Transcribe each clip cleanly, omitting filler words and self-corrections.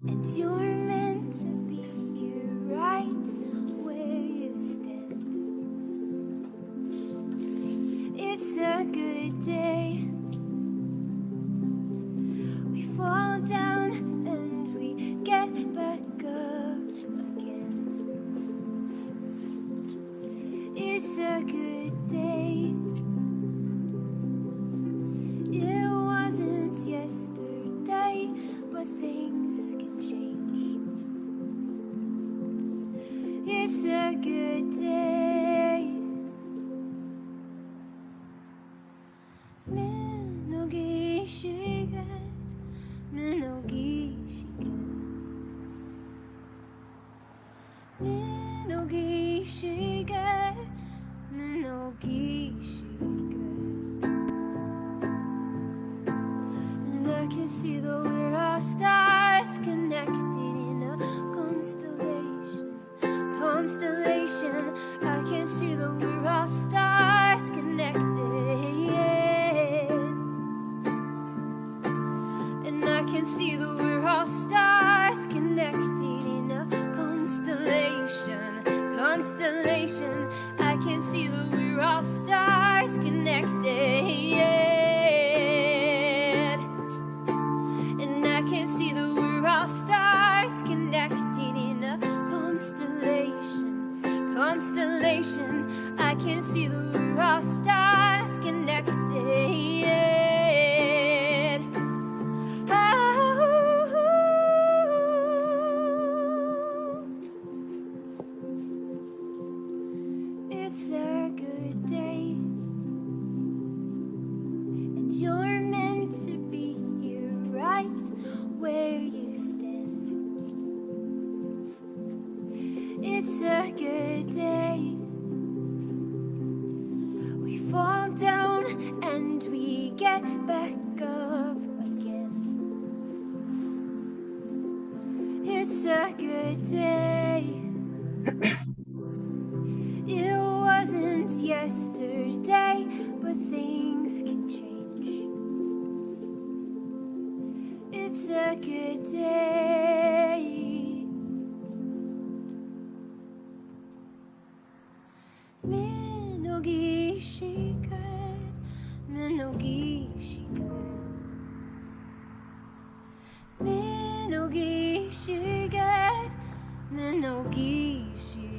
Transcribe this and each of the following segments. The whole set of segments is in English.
And you're meant to be here right where you stand. It's a good day. We fall down and we get back up again. It's a good day. It wasn't yesterday, but things can change. It's a good day. Minogi shigat, minogi shigat, minogi shigat, minogi shigat. And I can see that we're all stars connected in a constellation. Constellation. I can see that we're all stars connected. And I can see that we're all stars connected in a constellation. Constellation. I can see that we're all stars connected. And I can see that we're all stars connected in a constellation. Constellation. I can see that we're all stars connected. It's a good day. And you're meant to be here right where you stand. It's a good day. We fall down and we get back up again. It's a good day. It wasn't yesterday, but things can change. It's a good day. Minogi shigat, minogi shigat, minogi shigat, minogi shigat.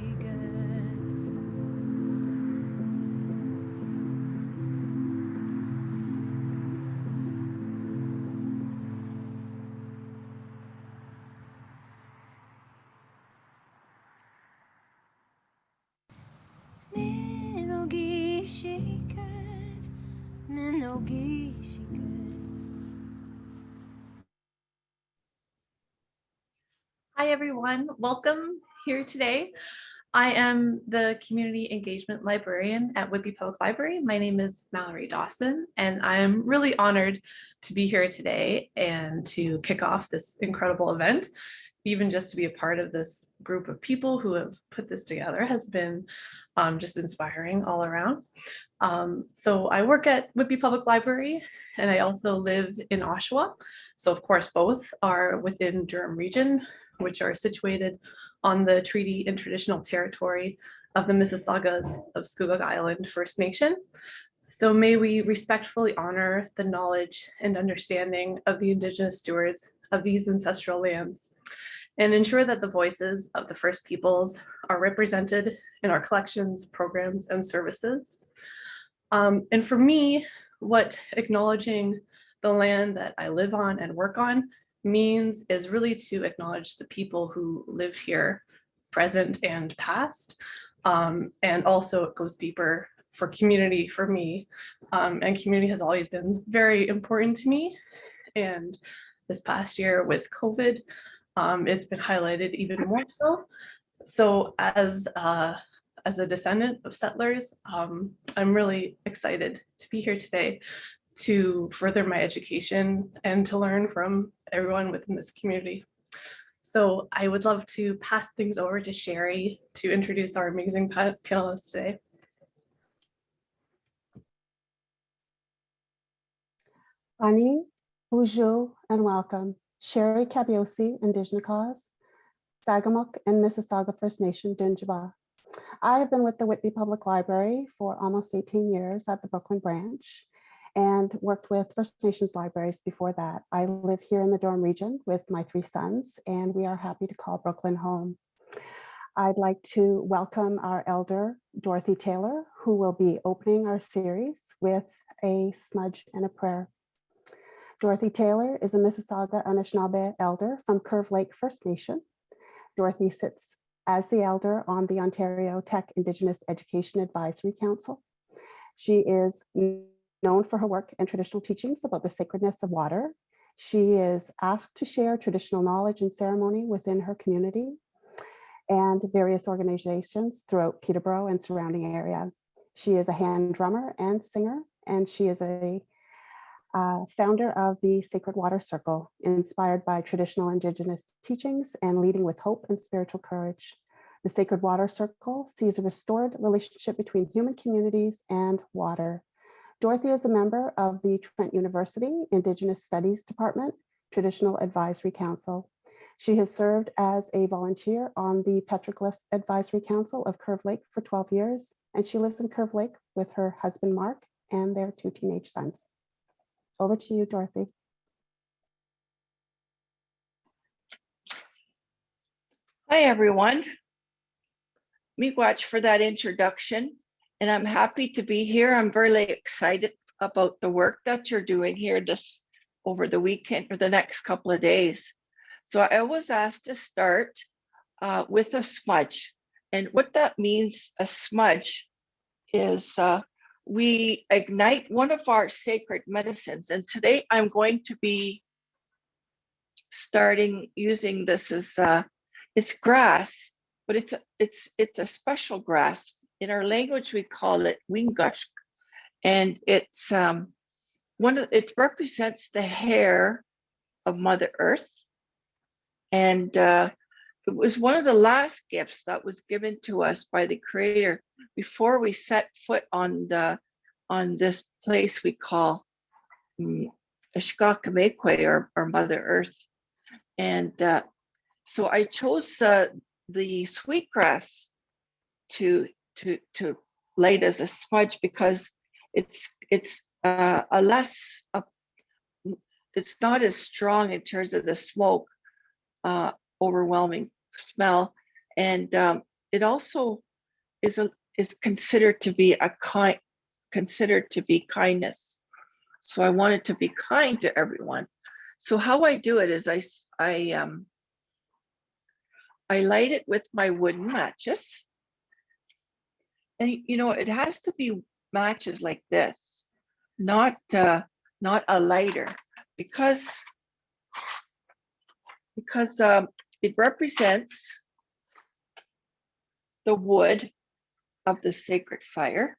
Minogi shigat, minogi shigat. Hi, everyone. Welcome here today. I am the Community Engagement Librarian at Whitby Public Library. My name is Mallory Dawson, and I'm really honored to be here today and to kick off this incredible event. Even just to be a part of this group of people who have put this together has been just inspiring all around. So I work at Whitby Public Library, and I also live in Oshawa. So of course, both are within Durham Region, which are situated on the treaty and traditional territory of the Mississaugas of Scugog Island First Nation. So may we respectfully honor the knowledge and understanding of the Indigenous stewards of these ancestral lands and ensure that the voices of the First Peoples are represented in our collections, programs, and services. And for me, what acknowledging the land that I live on and work on means is really to acknowledge the people who live here, present and past. And also it goes deeper for community for me. And community has always been very important to me. And this past year with COVID, it's been highlighted even more so. So as a descendant of settlers, I'm really excited to be here today to further my education and to learn from everyone within this community. So I would love to pass things over to Sherry to introduce our amazing panelists today. Ani, bonjour, and welcome. Sherry Kabiosi, Indigenous, Sagamuk, and Mississauga First Nation, Dunjaba. I have been with the Whitby Public Library for almost 18 years at the Brooklyn branch and worked with First Nations libraries before that. I live here in the Durham region with my 3 sons, and we are happy to call Brooklyn home. I'd like to welcome our elder, Dorothy Taylor, who will be opening our series with a smudge and a prayer. Dorothy Taylor is a Mississauga Anishinaabe elder from Curve Lake First Nation. Dorothy sits as the elder on the Ontario Tech Indigenous Education Advisory Council. She is known for her work and traditional teachings about the sacredness of water. She is asked to share traditional knowledge and ceremony within her community and various organizations throughout Peterborough and surrounding area. She is a hand drummer and singer, and she is a founder of the Sacred Water Circle, inspired by traditional Indigenous teachings and leading with hope and spiritual courage. The Sacred Water Circle sees a restored relationship between human communities and water. Dorothy is a member of the Trent University Indigenous Studies Department Traditional Advisory Council. She has served as a volunteer on the Petroglyph Advisory Council of Curve Lake for 12 years, and she lives in Curve Lake with her husband, Mark, and their 2 teenage sons. Over to you, Dorothy. Hi, everyone. Miigwech for that introduction, and I'm happy to be here. I'm very excited about the work that you're doing here over the weekend or the next couple of days. So I was asked to start with a smudge. And what that means, a smudge, is we ignite one of our sacred medicines. And today I'm going to be starting using this as it's grass, but it's a special grass. In our language, we call it wingush, and it's it represents the hair of Mother Earth. And it was one of the last gifts that was given to us by the Creator before we set foot on this place we call Ishkakamekwe, or Mother Earth. And so I chose the sweetgrass to light as a smudge because it's not as strong in terms of the smoke. Overwhelming smell, and it also is considered to be kindness. So I wanted to be kind to everyone. So how I do it is I light it with my wooden matches, and it has to be matches like this, not a lighter, because it represents the wood of the sacred fire,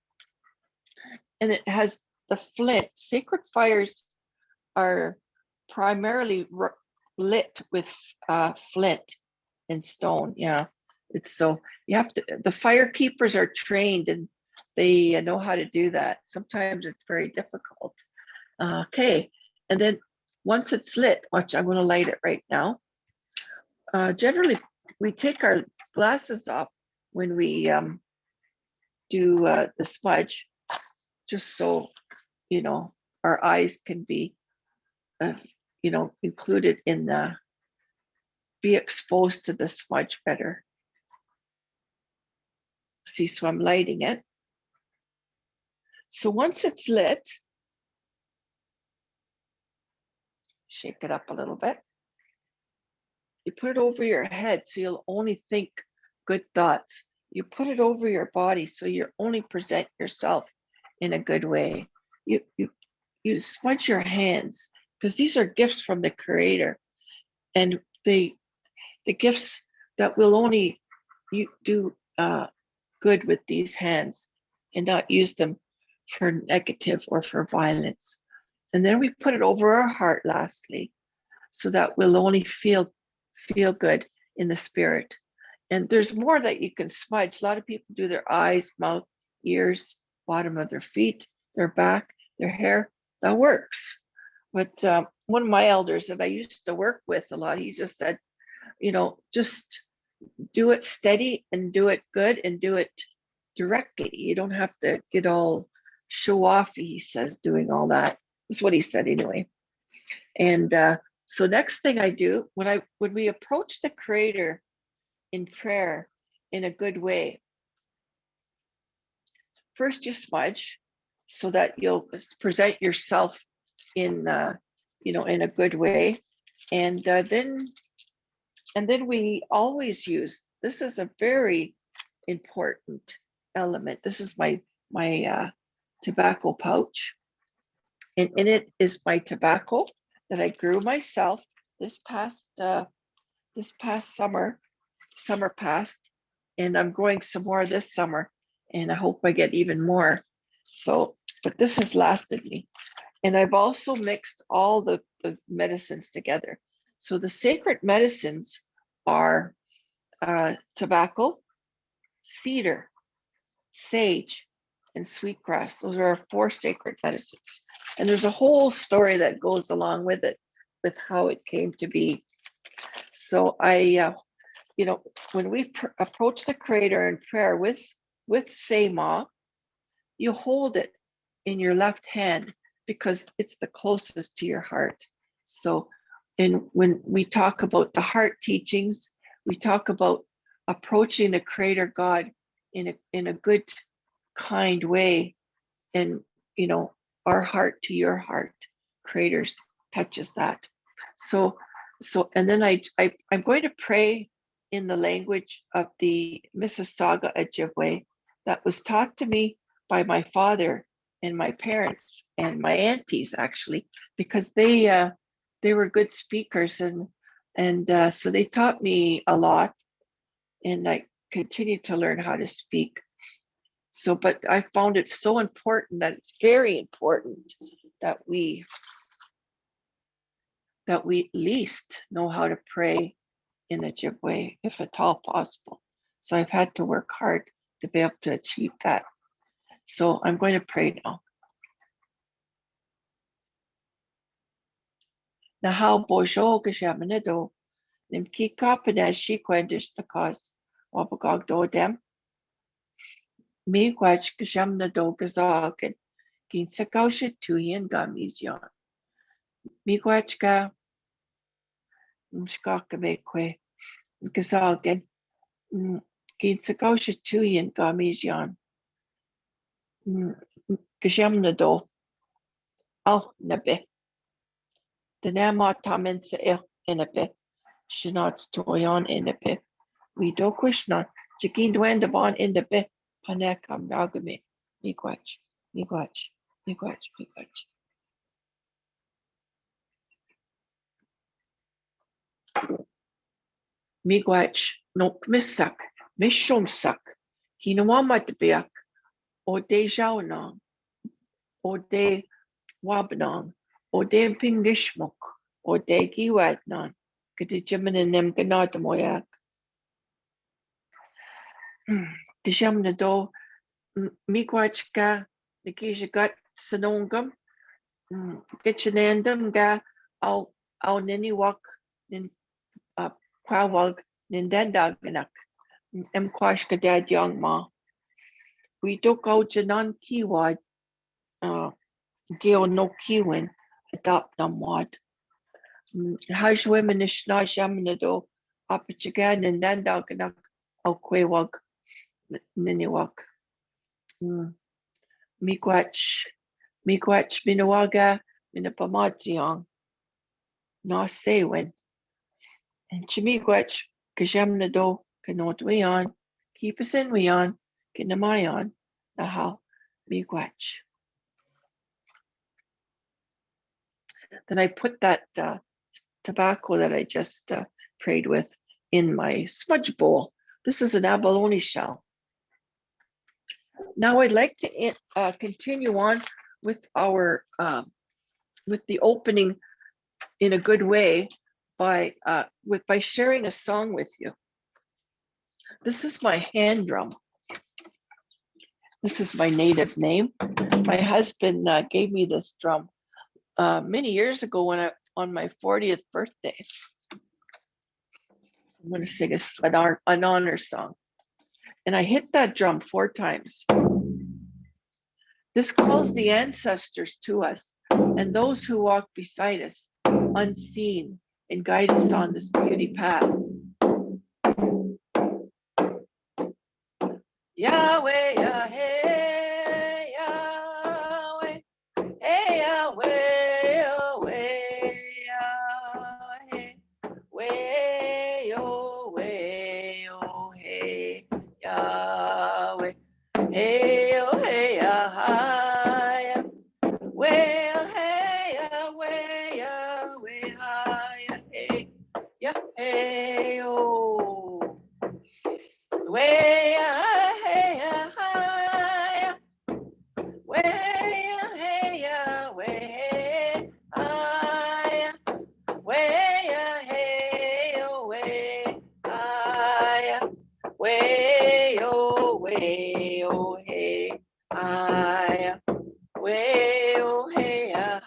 and it has the flint. Sacred fires are primarily lit with flint and stone. Yeah, it's so you have to. The fire keepers are trained and they know how to do that. Sometimes it's very difficult. Okay, and then once it's lit, watch. I'm going to light it right now. Generally, we take our glasses off when we do the smudge, just so our eyes can be included in be exposed to the smudge better. See, so I'm lighting it. So once it's lit, shake it up a little bit. You put it over your head so you'll only think good thoughts. You put it over your body so you only present yourself in a good way. You smudge your hands because these are gifts from the Creator, and the gifts that will only do good with these hands and not use them for negative or for violence. And then we put it over our heart lastly, so that we'll only feel good in the spirit. And there's more that you can smudge. A lot of people do their eyes, mouth, ears, bottom of their feet, their back, their hair. That works. But one of my elders that I used to work with a lot, he just said, you know, just do it steady and do it good and do it directly. You don't have to get all show off, he says, doing all that. That's what he said anyway. And so next thing I do when we approach the Creator in prayer in a good way, first you smudge so that you'll present yourself in you know, in a good way, and then we always use, this is a very important element. This is my tobacco pouch, and in it is my tobacco that I grew myself this past summer passed, and I'm growing some more this summer, and I hope I get even more. So, but this has lasted me. And I've also mixed all the medicines together. So the sacred medicines are tobacco, cedar, sage, and sweetgrass. Those are our 4 sacred medicines. And there's a whole story that goes along with it, with how it came to be. So I, you know, when we approach the Creator in prayer with Sema, you hold it in your left hand because it's the closest to your heart. So, and when we talk about the heart teachings, we talk about approaching the Creator God in a good, kind way, and you know, our heart to your heart, Creator's touches that. So, and then I'm going to pray in the language of the Mississauga Ojibwe that was taught to me by my father and my parents and my aunties, actually, because they were good speakers, and so they taught me a lot, and I continue to learn how to speak. So, but I found it so important, that it's very important that we at least know how to pray in Ojibwe, if at all possible. So I've had to work hard to be able to achieve that. So I'm going to pray now. Nahal bojo geshamanido, nimki kapanesh shikwendish nakas, wabagog do dem. Miigwach geshamnado gazagan, ginsakausha tuyen gamizyon. Miigwachka mshkakamekwe gazagan, ginsakausha tuyen gamizyon. Geshamnado al nabe. The Nama Taminsa Inape, Shinat Toyon Inape, we do Krishna, Chikin Dwendabon in the Be, Panekam Nagame, Miigwach, Miigwach, Miigwach, Miigwach. Miigwach, no Missak, Mishumsak, Kinawamatbiak, O de Jaunong, O de Wabnong, O de Pingishmok, O de Giwadnon, Kadijimin Nem Ganadamoyak. Kishamnado, Miigwachka, Nikishagat Sanongam, Kitchenandam ga, Au Niniwak, Nin Kwawag, Nindandaganak, Mkwashka Dad Young Ma. We took out Janan Kiwad, Geo no Kiwin, Adopt Namwad. Haj women is Nashamnado, Apachagan, and Dandaganak, Au Kwewag, Niniwak. Miigwach, Minawaga, Minapamatsiong, Na Sewin. And Chimiigwach, Kajamnado, Kanot Wion, keep us in Wion, Kinamayon, Nahal, Miigwach. Then I put that tobacco that I just prayed with in my smudge bowl. This is an abalone shell. Now I'd like to continue on with our with the opening in a good way by sharing a song with you. This is my hand drum. This is my native name. My husband gave me this drum many years ago on my 40th birthday. I'm going to sing an honor song. And I hit that drum 4 times. This calls the ancestors to us and those who walk beside us, unseen, and guide us on this beauty path. Yahweh, Yahweh, Yahweh, hey, Yahweh, Yahweh, Yahweh, way, oh, way, oh, hey, Yahweh, hey, oh, hey, Yahweh, way, oh, hey, Yahweh, Yahweh, hey, yeah, hey, oh, way, hey, Yahweh. Way, hey, yeah, way, I, way, hey, oh, way, I, way, oh, hey, I, way, oh, hey, I,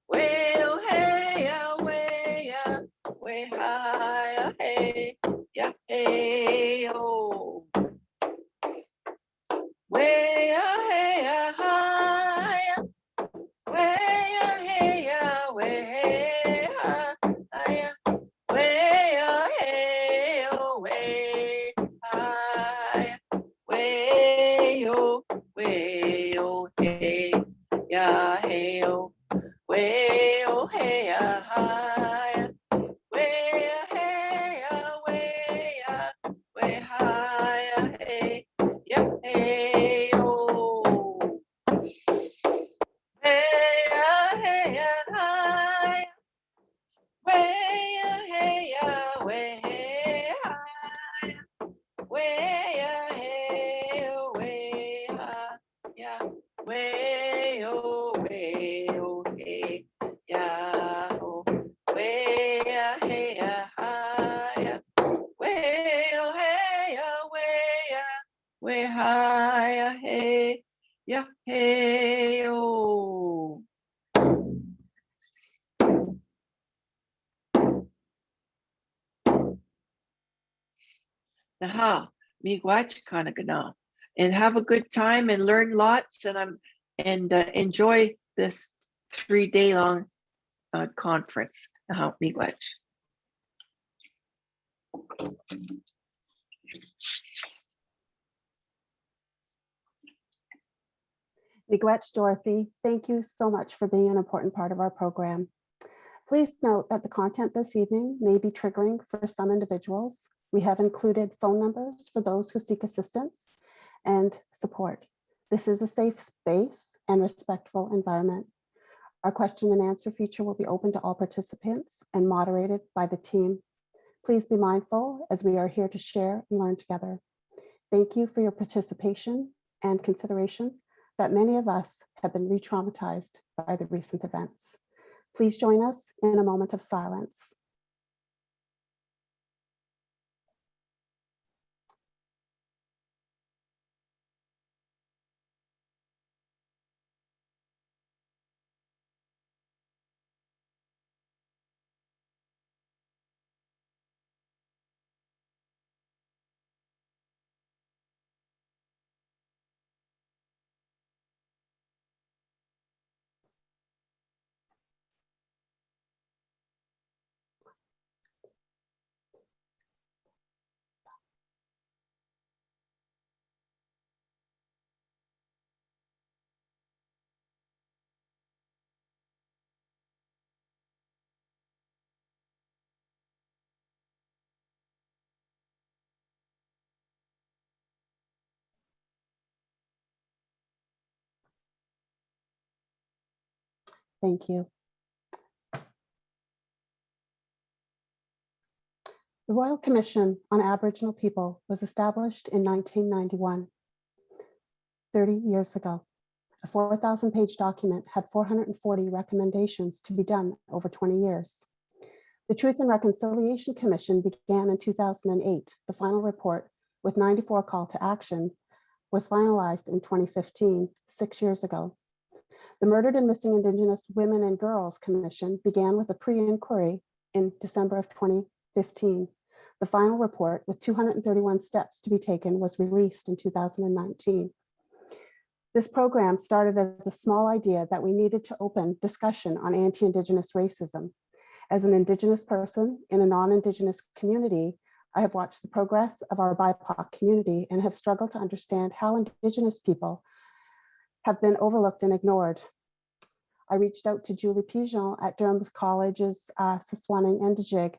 way, oh, hey, way, hi, hey, yeah, hey, oh. Way, hey, hi, way, hey, way, hi, way, hey, oh, way, hi, way, oh, hey, yeah, hey, oh, way, oh, hey, hi, way, hey, way, hi, hey, yeah, hey, oh. Hey, hey, hi. Way, hey, way, hi. Way, hey, way, hi. Yeah. Way, oh, hey, yeah. Oh. Way, hey, hi. Way, oh, hey, way, hi, hey, yeah, hey, oh. Naha, miigwech kanagana, and have a good time and learn lots, and enjoy this 3-day long conference. Naha, miigwech. Mcglitch, Dorothy, thank you so much for being an important part of our program. Please note that the content this evening may be triggering for some individuals. We have included phone numbers for those who seek assistance and support. This is a safe space and respectful environment. Our question and answer feature will be open to all participants and moderated by the team. Please be mindful as we are here to share and learn together. Thank you for your participation and consideration that many of us have been re-traumatized by the recent events. Please join us in a moment of silence. Thank you. The Royal Commission on Aboriginal People was established in 1991, 30 years ago. A 4,000-page document had 440 recommendations to be done over 20 years. The Truth and Reconciliation Commission began in 2008. The final report, with 94 call to action, was finalized in 2015, 6 years ago. The Murdered and Missing Indigenous Women and Girls Commission began with a pre-inquiry in December of 2015. The final report, with 231 steps to be taken, was released in 2019. This program started as a small idea that we needed to open discussion on anti-Indigenous racism. As an Indigenous person in a non-Indigenous community, I have watched the progress of our BIPOC community and have struggled to understand how Indigenous people have been overlooked and ignored. I reached out to Julie Pizong at Durham College's Siswaning Endijig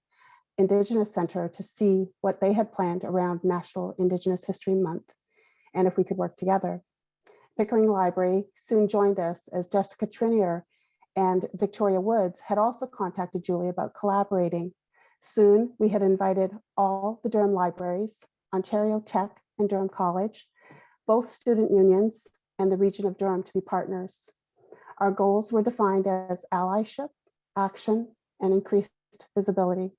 Indigenous Center to see what they had planned around National Indigenous History Month and if we could work together. Pickering Library soon joined us, as Jessica Trinier and Victoria Woods had also contacted Julie about collaborating. Soon we had invited all the Durham libraries, Ontario Tech and Durham College, both student unions and the Region of Durham to be partners. Our goals were defined as allyship, action, and increased visibility.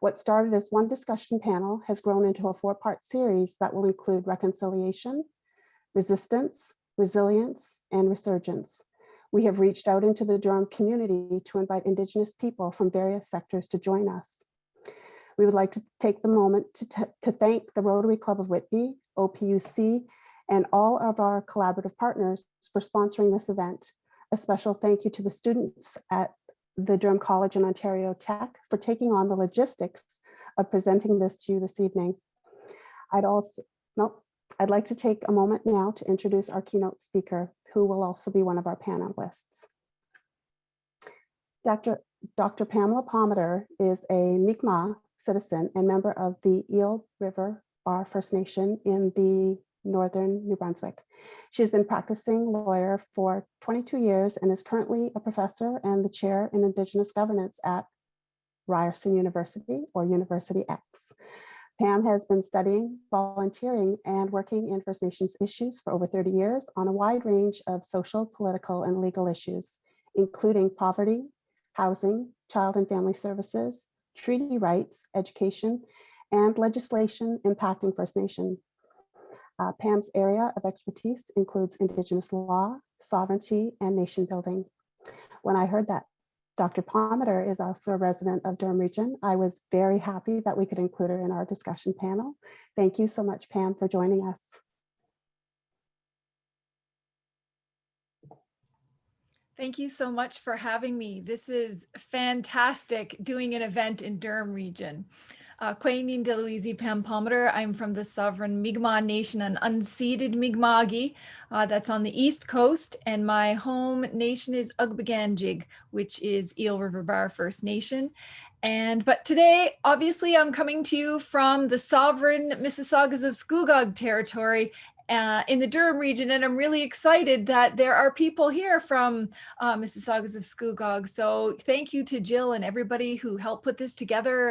What started as one discussion panel has grown into a 4-part series that will include reconciliation, resistance, resilience, and resurgence. We have reached out into the Durham community to invite Indigenous people from various sectors to join us. We would like to take the moment to thank the Rotary Club of Whitby, OPUC, and all of our collaborative partners for sponsoring this event. A special thank you to the students at the Durham College and Ontario Tech for taking on the logistics of presenting this to you this evening. I'd like to take a moment now to introduce our keynote speaker, who will also be one of our panelists. Dr. Pamela Palmater is a Mi'kmaq citizen and member of the Eel River Bar First Nation in the northern New Brunswick. She's been practicing lawyer for 22 years and is currently a professor and the chair in Indigenous governance at Ryerson University, or University X. Pam has been studying, volunteering, and working in First Nations issues for over 30 years on a wide range of social, political, and legal issues, including poverty, housing, child and family services, treaty rights, education, and legislation impacting First Nation. Pam's area of expertise includes Indigenous law, sovereignty, and nation building. When I heard that Dr. Palmater is also a resident of Durham Region, I was very happy that we could include her in our discussion panel. Thank you so much, Pam, for joining us. Thank you so much for having me. This is fantastic, doing an event in Durham Region. Quainin de Louise Pam Palmater. I'm from the sovereign Mi'kmaq Nation, an unceded Mi'kma'ki that's on the East Coast, and my home nation is Ugbaganjig, which is Eel River Bar First Nation. But today, obviously, I'm coming to you from the sovereign Mississaugas of Scugog territory in the Durham region, and I'm really excited that there are people here from Mississaugas of Scugog. So thank you to Jill and everybody who helped put this together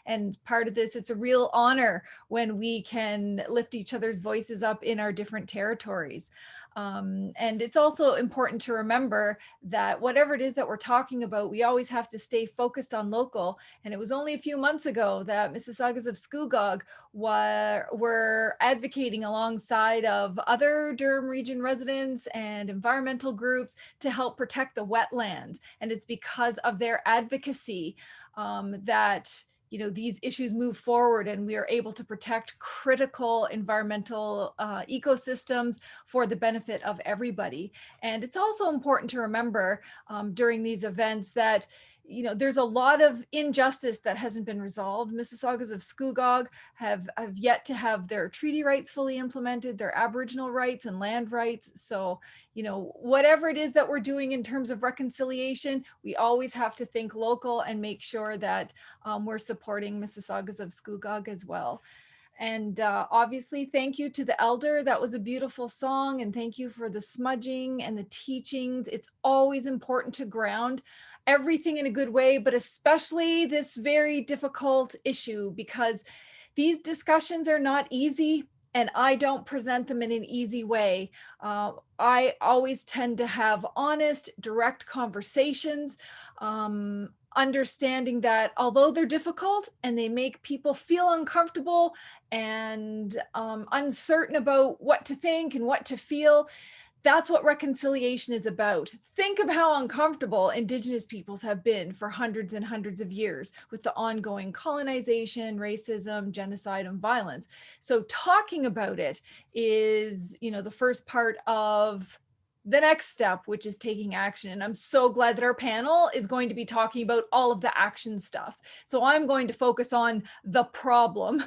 and part of this. It's a real honor when we can lift each other's voices up in our different territories. And it's also important to remember that whatever it is that we're talking about, we always have to stay focused on local. And it was only a few months ago that Mississaugas of Scugog were advocating alongside of other Durham region residents and environmental groups to help protect the wetlands. And it's because of their advocacy that these issues move forward and we are able to protect critical environmental ecosystems for the benefit of everybody. And it's also important to remember during these events that there's a lot of injustice that hasn't been resolved. Mississaugas of Scugog have yet to have their treaty rights fully implemented, their Aboriginal rights and land rights. So, whatever it is that we're doing in terms of reconciliation, we always have to think local and make sure that we're supporting Mississaugas of Scugog as well. And obviously, thank you to the elder. That was a beautiful song. And thank you for the smudging and the teachings. It's always important to ground everything in a good way, but especially this very difficult issue, because these discussions are not easy and I don't present them in an easy way. I always tend to have honest, direct conversations, understanding that although they're difficult and they make people feel uncomfortable and uncertain about what to think and what to feel, That's what reconciliation is about. Think of how uncomfortable Indigenous peoples have been for hundreds and hundreds of years with the ongoing colonization, racism, genocide, and violence. So talking about it is, the first part of the next step, which is taking action. And I'm so glad that our panel is going to be talking about all of the action stuff. So I'm going to focus on the problem,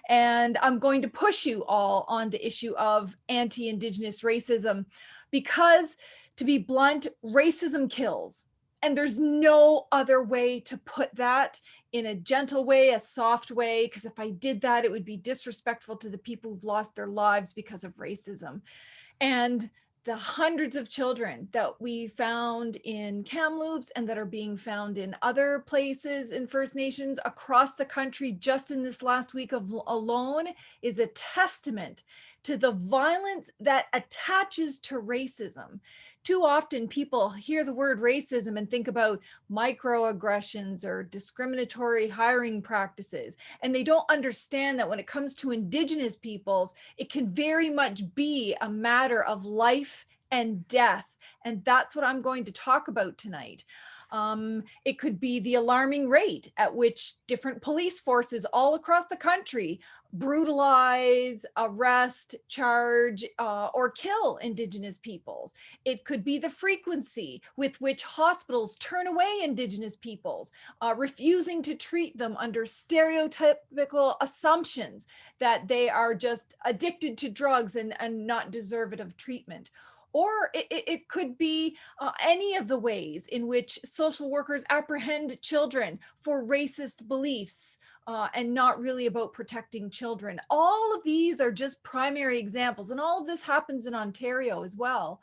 and I'm going to push you all on the issue of anti-Indigenous racism, because, to be blunt, racism kills. And there's no other way to put that, in a gentle way, a soft way, because if I did that, it would be disrespectful to the people who've lost their lives because of racism. And the hundreds of children that we found in Kamloops and that are being found in other places in First Nations across the country just in this last week alone is a testament to the violence that attaches to racism. Too often people hear the word racism and think about microaggressions or discriminatory hiring practices, and they don't understand that when it comes to Indigenous peoples, it can very much be a matter of life and death. And that's what I'm going to talk about tonight. It could be the alarming rate at which different police forces all across the country brutalize, arrest, charge, or kill Indigenous peoples. It could be the frequency with which hospitals turn away Indigenous peoples, refusing to treat them under stereotypical assumptions that they are just addicted to drugs and not deserving of treatment. Or it could be any of the ways in which social workers apprehend children for racist beliefs, and not really about protecting children. All of these are just primary examples, and all of this happens in Ontario as well.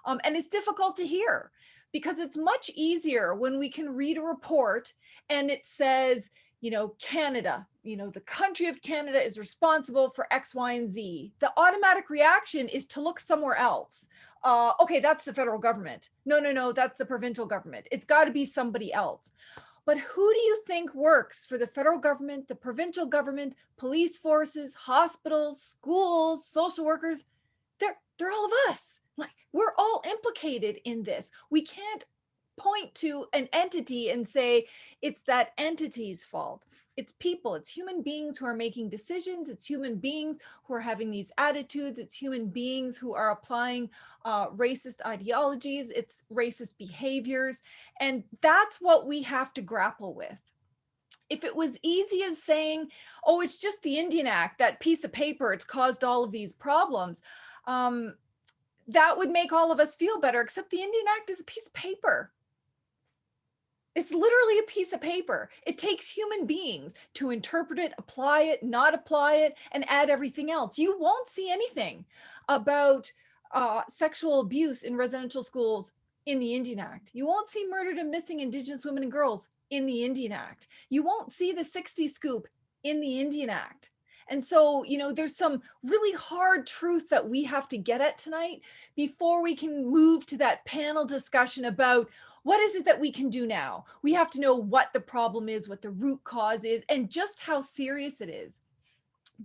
And it's difficult to hear, because it's much easier when we can read a report and it says, Canada, the country of Canada is responsible for X, Y, and Z. The automatic reaction is to look somewhere else. Okay, that's the federal government. No, that's the provincial government. It's got to be somebody else. But who do you think works for the federal government, the provincial government, police forces, hospitals, schools, social workers? They're all of us. Like, we're all implicated in this. We can't point to an entity and say it's that entity's fault. It's people, it's human beings who are making decisions. It's human beings who are having these attitudes. It's human beings who are applying racist ideologies. It's racist behaviors. And that's what we have to grapple with. If it was easy as saying, oh, it's just the Indian Act, that piece of paper, it's caused all of these problems, that would make all of us feel better, except the Indian Act is a piece of paper. It's literally a piece of paper. It takes human beings to interpret it, apply it, not apply it, and add everything else. You won't see anything about sexual abuse in residential schools in the Indian Act. You won't see murdered and missing Indigenous women and girls in the Indian Act. You won't see the 60 scoop in the Indian Act. And so, there's some really hard truth that we have to get at tonight before we can move to that panel discussion about what is it that we can do now. We have to know what the problem is, what the root cause is, and just how serious it is.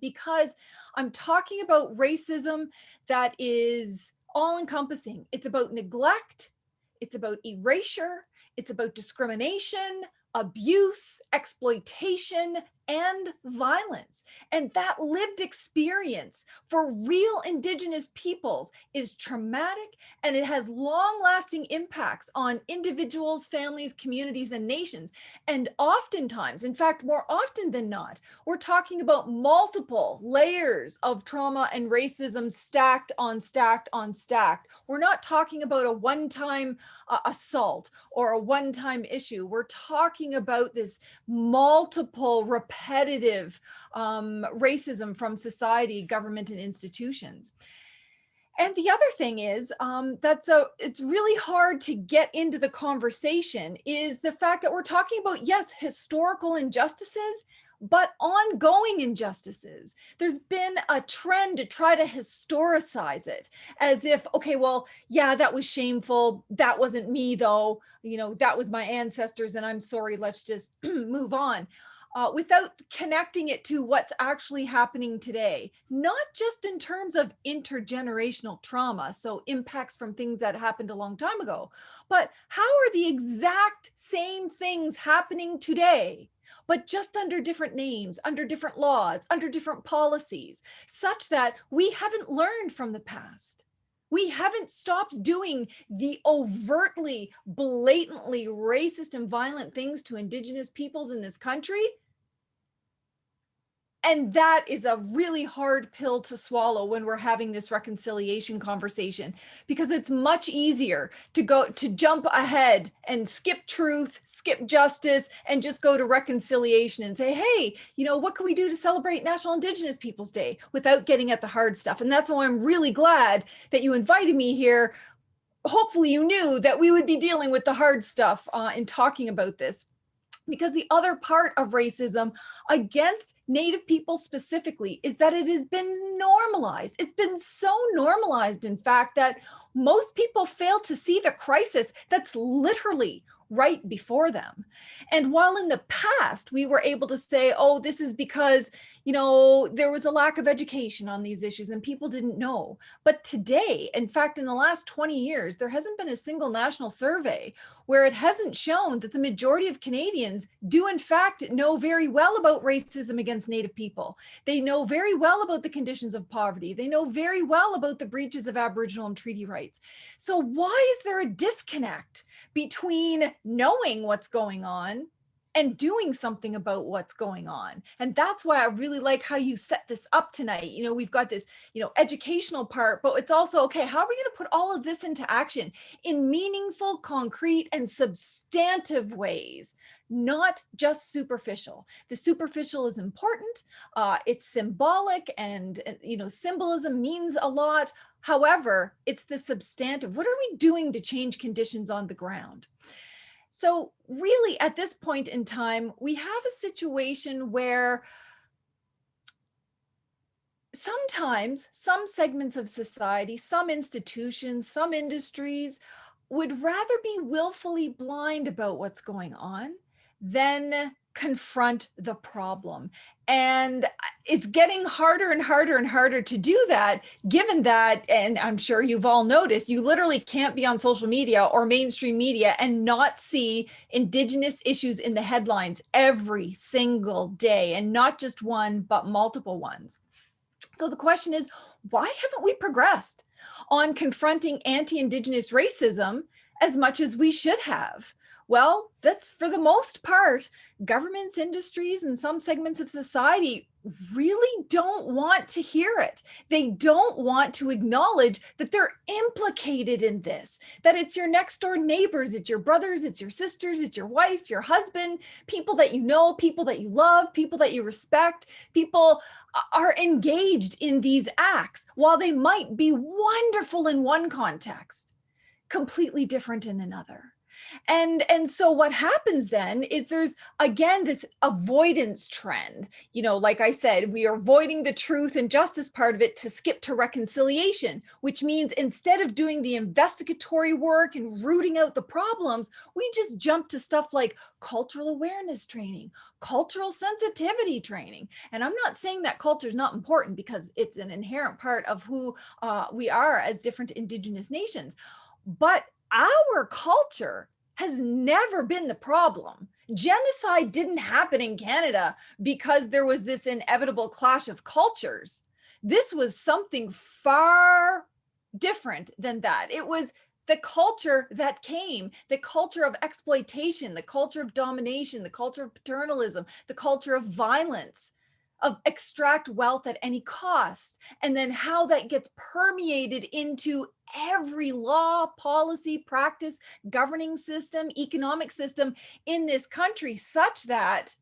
Because I'm talking about racism that is all-encompassing. It's about neglect, it's about erasure, it's about discrimination, abuse, exploitation, and violence. And that lived experience for real Indigenous peoples is traumatic, and it has long-lasting impacts on individuals, families, communities, and nations. And oftentimes, in fact, more often than not, we're talking about multiple layers of trauma and racism stacked on stacked on stacked. We're not talking about a one-time assault or a one-time issue. We're talking about this multiple repetitive racism from society, government, and institutions. And the other thing is it's really hard to get into the conversation is the fact that we're talking about, yes, historical injustices, but ongoing injustices. There's been a trend to try to historicize it as if, okay, well, yeah, that was shameful. That wasn't me though. That was my ancestors and I'm sorry, let's just move on. without connecting it to what's actually happening today, not just in terms of intergenerational trauma, so impacts from things that happened a long time ago, but how are the exact same things happening today, but just under different names, under different laws, under different policies, such that we haven't learned from the past. We haven't stopped doing the overtly, blatantly racist and violent things to Indigenous peoples in this country. And that is a really hard pill to swallow when we're having this reconciliation conversation, because it's much easier to jump ahead and skip truth, skip justice, and just go to reconciliation and say, hey, what can we do to celebrate National Indigenous Peoples Day without getting at the hard stuff? And that's why I'm really glad that you invited me here. Hopefully you knew that we would be dealing with the hard stuff in talking about this. Because the other part of racism against Native people specifically is that it has been normalized. It's been so normalized, in fact, that most people fail to see the crisis that's literally right before them. And while in the past we were able to say, oh, this is because, there was a lack of education on these issues and people didn't know. But today, in fact, in the last 20 years, there hasn't been a single national survey where it hasn't shown that the majority of Canadians do in fact know very well about racism against Native people. They know very well about the conditions of poverty. They know very well about the breaches of Aboriginal and treaty rights. So why is there a disconnect between knowing what's going on and doing something about what's going on? And that's why I really like how you set this up tonight. We've got this, educational part, but it's also, okay, how are we going to put all of this into action in meaningful, concrete, and substantive ways, not just superficial? The superficial is important. It's symbolic, and, symbolism means a lot. However, it's the substantive. What are we doing to change conditions on the ground? So really, at this point in time, we have a situation where sometimes some segments of society, some institutions, some industries would rather be willfully blind about what's going on than confront the problem. And it's getting harder and harder and harder to do that, given that, and I'm sure you've all noticed, you literally can't be on social media or mainstream media and not see Indigenous issues in the headlines every single day, and not just one, but multiple ones. So the question is, why haven't we progressed on confronting anti-Indigenous racism as much as we should have? Well, that's, for the most part, governments, industries, and some segments of society really don't want to hear it. They don't want to acknowledge that they're implicated in this, that it's your next door neighbors, it's your brothers, it's your sisters, it's your wife, your husband, people that you know, people that you love, people that you respect. People are engaged in these acts. While they might be wonderful in one context, completely different in another. And so what happens then is there's, again, this avoidance trend. Like I said, we are avoiding the truth and justice part of it to skip to reconciliation, which means instead of doing the investigatory work and rooting out the problems, we just jump to stuff like cultural awareness training, cultural sensitivity training. And I'm not saying that culture is not important, because it's an inherent part of who we are as different Indigenous nations. But our culture has never been the problem. Genocide didn't happen in Canada because there was this inevitable clash of cultures. This was something far different than that. It was the culture that came, the culture of exploitation, the culture of domination, the culture of paternalism, the culture of violence, of extract wealth at any cost, and then how that gets permeated into every law, policy, practice, governing system, economic system in this country, such that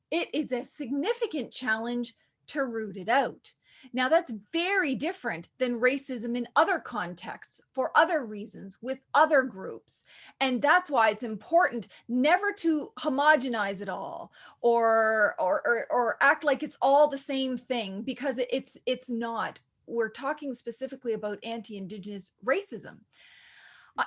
it is a significant challenge to root it out. Now, that's very different than racism in other contexts, for other reasons, with other groups. And that's why it's important never to homogenize it all or act like it's all the same thing, because it's not. We're talking specifically about anti-Indigenous racism.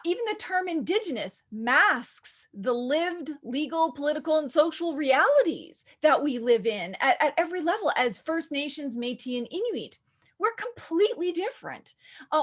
Even the term Indigenous masks the lived legal, political, and social realities that we live in at every level as First Nations, Métis, and Inuit. We're completely different.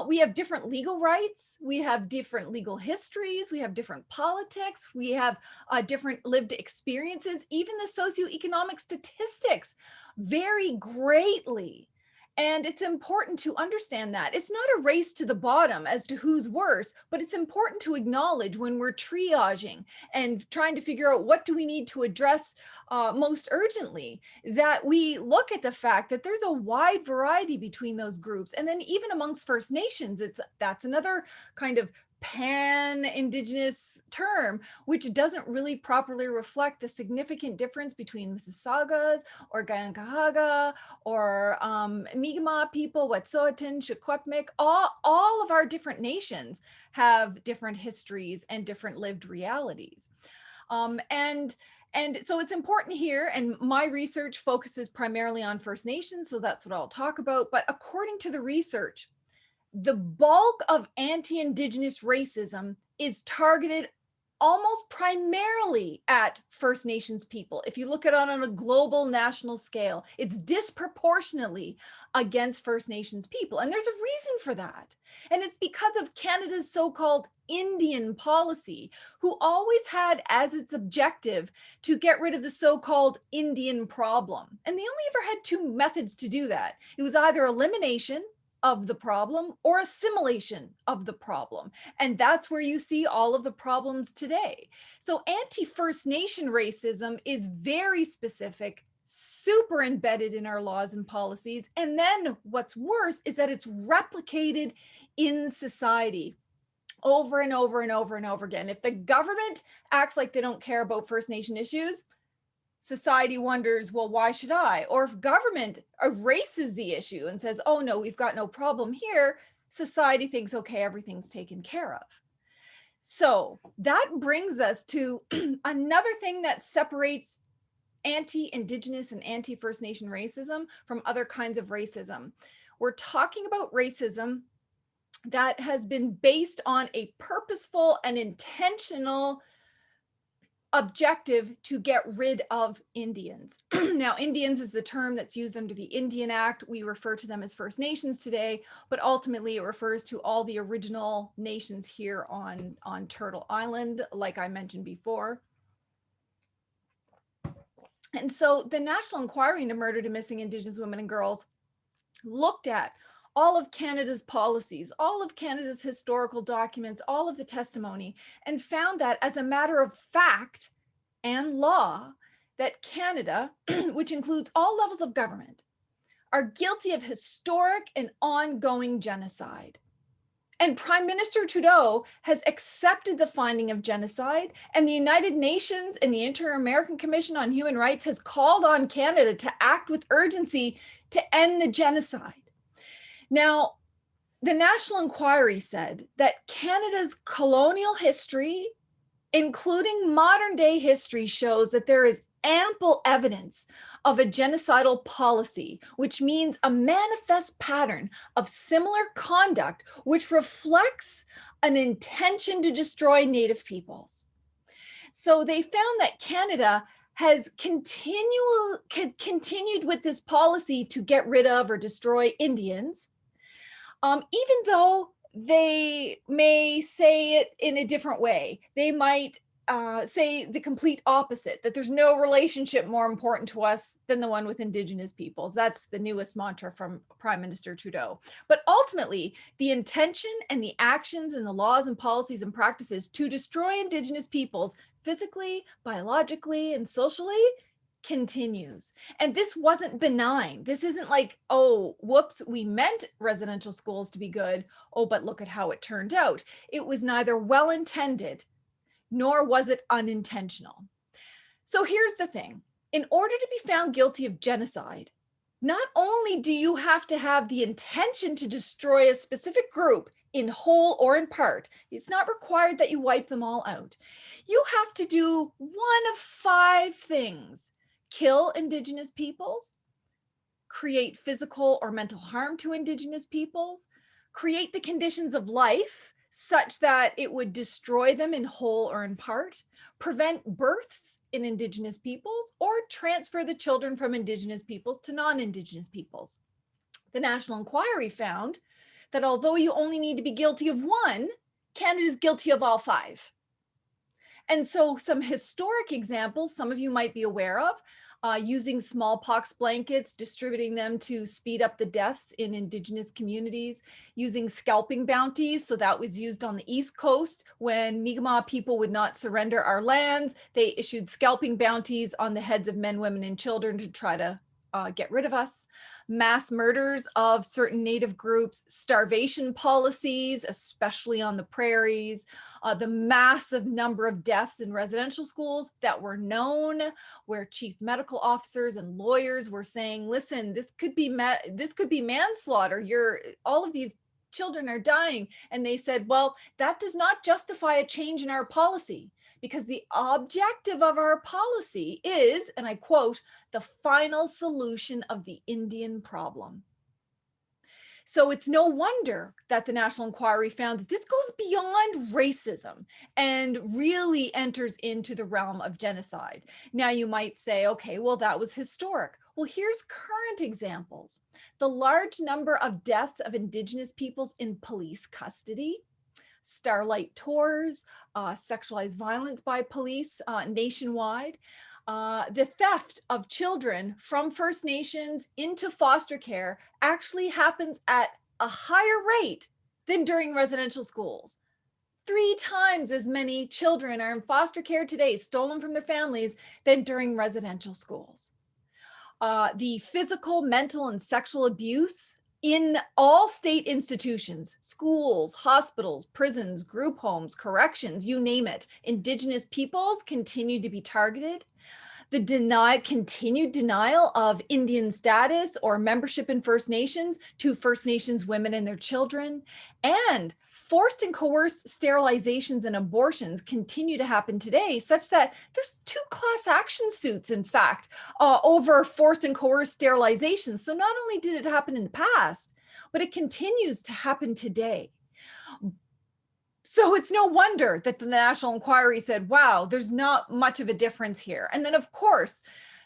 We have different legal rights. We have different legal histories. We have different politics. We have different lived experiences. Even the socioeconomic statistics vary greatly. And it's important to understand that. It's not a race to the bottom as to who's worse, but it's important to acknowledge when we're triaging and trying to figure out what do we need to address most urgently, that we look at the fact that there's a wide variety between those groups. And then even amongst First Nations, that's another kind of pan-Indigenous term, which doesn't really properly reflect the significant difference between Mississaugas or Gangahaga or Mi'kmaq people, Wet'suwet'en, Secwepemc. All of our different nations have different histories and different lived realities. And so it's important here, and my research focuses primarily on First Nations, so that's what I'll talk about. But according to the research, the bulk of anti-Indigenous racism is targeted almost primarily at First Nations people. If you look at it on a global national scale, it's disproportionately against First Nations people. And there's a reason for that. And it's because of Canada's so-called Indian policy, who always had as its objective to get rid of the so-called Indian problem. And they only ever had two methods to do that. It was either elimination of the problem or assimilation of the problem. And that's where you see all of the problems today. So anti-First Nation racism is very specific, super embedded in our laws and policies. And then what's worse is that it's replicated in society over and over and over and over again. If the government acts like they don't care about First Nation issues, society wonders, well, why should I? Or if government erases the issue and says, oh no, we've got no problem here, society thinks, okay, everything's taken care of. So that brings us to another thing that separates anti-Indigenous and anti-First Nation racism from other kinds of racism. We're talking about racism that has been based on a purposeful and intentional objective to get rid of Indians. Now, Indians is the term that's used under the Indian Act. We refer to them as First Nations today, but ultimately it refers to all the original nations here on Turtle Island, like I mentioned before. And so the National Inquiry into Murdered and Missing Indigenous Women and Girls looked at all of Canada's policies, all of Canada's historical documents, all of the testimony, and found that as a matter of fact and law, that Canada, which includes all levels of government, are guilty of historic and ongoing genocide. And Prime Minister Trudeau has accepted the finding of genocide, and the United Nations and the Inter-American Commission on Human Rights has called on Canada to act with urgency to end the genocide. Now, the National Inquiry said that Canada's colonial history, including modern day history, shows that there is ample evidence of a genocidal policy, which means a manifest pattern of similar conduct, which reflects an intention to destroy Native peoples. So they found that Canada has continued with this policy to get rid of or destroy Indians, even though they may say it in a different way. They might say the complete opposite, that there's no relationship more important to us than the one with Indigenous peoples. That's the newest mantra from Prime Minister Trudeau. But ultimately, the intention and the actions and the laws and policies and practices to destroy Indigenous peoples physically, biologically, and socially continues. And this wasn't benign. This isn't like, oh, whoops, we meant residential schools to be good. Oh, but look at how it turned out. It was neither well-intended nor was it unintentional. So here's the thing. In order to be found guilty of genocide, not only do you have to have the intention to destroy a specific group in whole or in part, it's not required that you wipe them all out. You have to do one of 5 things: kill Indigenous peoples, create physical or mental harm to Indigenous peoples, create the conditions of life such that it would destroy them in whole or in part, prevent births in Indigenous peoples, or transfer the children from Indigenous peoples to non-Indigenous peoples. The National Inquiry found that although you only need to be guilty of one, Canada is guilty of all five. And so some historic examples, some of you might be aware of, using smallpox blankets, distributing them to speed up the deaths in Indigenous communities, using scalping bounties. So that was used on the East Coast when Mi'kmaq people would not surrender our lands. They issued scalping bounties on the heads of men, women, and children to try to get rid of us. Mass murders of certain Native groups, starvation policies, especially on the prairies, the massive number of deaths in residential schools that were known, where chief medical officers and lawyers were saying, listen, this could be manslaughter. All of these children are dying. And they said, well, that does not justify a change in our policy, because the objective of our policy is, and I quote, the final solution of the Indian problem. So it's no wonder that the National Inquiry found that this goes beyond racism and really enters into the realm of genocide. Now you might say, okay, well, that was historic. Well, here's current examples. The large number of deaths of Indigenous peoples in police custody, starlight tours, sexualized violence by police nationwide, the theft of children from First Nations into foster care actually happens at a higher rate than during residential schools. 3 times as many children are in foster care today, stolen from their families, than during residential schools. The physical, mental, and sexual abuse in all state institutions, schools, hospitals, prisons, group homes, corrections, you name it, Indigenous peoples continue to be targeted. The continued denial of Indian status or membership in First Nations to First Nations women and their children, and forced and coerced sterilizations and abortions continue to happen today, such that there's 2 class action suits, in fact, over forced and coerced sterilizations. So not only did it happen in the past, but it continues to happen today. So it's no wonder that the National Inquiry said, wow, there's not much of a difference here. And then, of course,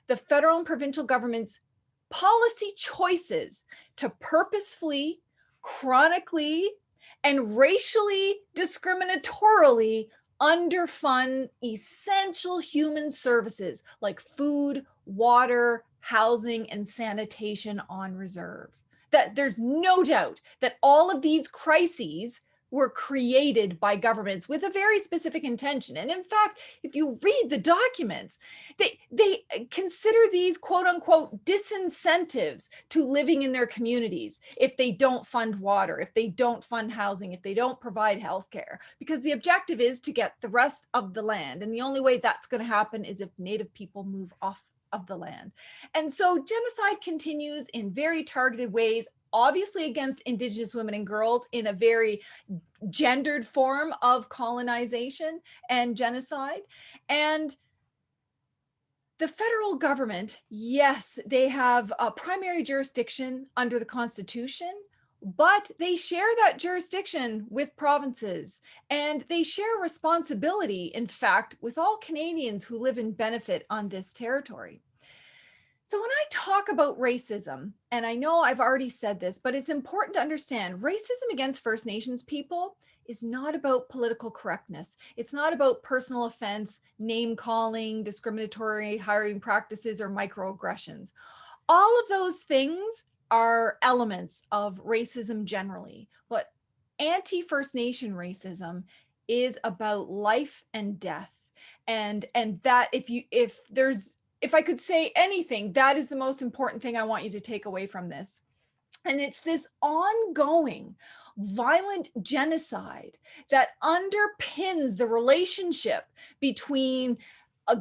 the federal and provincial government's policy choices to purposefully, chronically, and racially discriminatorily underfund essential human services like food, water, housing, and sanitation on reserve. That there's no doubt that all of these crises were created by governments with a very specific intention. And in fact, if you read the documents, they consider these quote unquote disincentives to living in their communities if they don't fund water, if they don't fund housing, if they don't provide healthcare, because the objective is to get the rest of the land. And the only way that's going to happen is if Native people move off of the land. And so genocide continues in very targeted ways, obviously against Indigenous women and girls in a very gendered form of colonization and genocide. And the federal government, yes, they have a primary jurisdiction under the Constitution, but they share that jurisdiction with provinces, and they share responsibility, in fact, with all Canadians who live and benefit on this territory. So when I talk about racism, and I know I've already said this, but it's important to understand racism against First Nations people is not about political correctness. It's not about personal offense, name calling, discriminatory hiring practices, or microaggressions. All of those things are elements of racism generally, but anti-First Nation racism is about life and death. And that if I could say anything, that is the most important thing I want you to take away from this. And it's this ongoing violent genocide that underpins the relationship between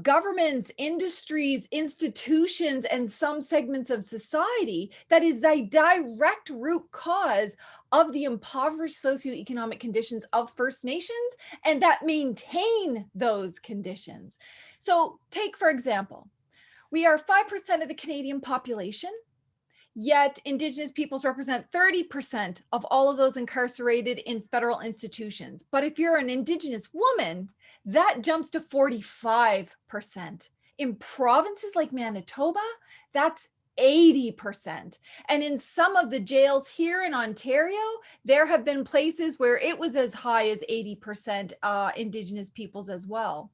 governments, industries, institutions, and some segments of society that is the direct root cause of the impoverished socioeconomic conditions of First Nations and that maintain those conditions. So take, for example, we are 5% of the Canadian population, Yet Indigenous peoples represent 30% of all of those incarcerated in federal institutions. But if you're an Indigenous woman, that jumps to 45%. In provinces like Manitoba, that's 80%. And in some of the jails here in Ontario, there have been places where it was as high as 80% Indigenous peoples as well.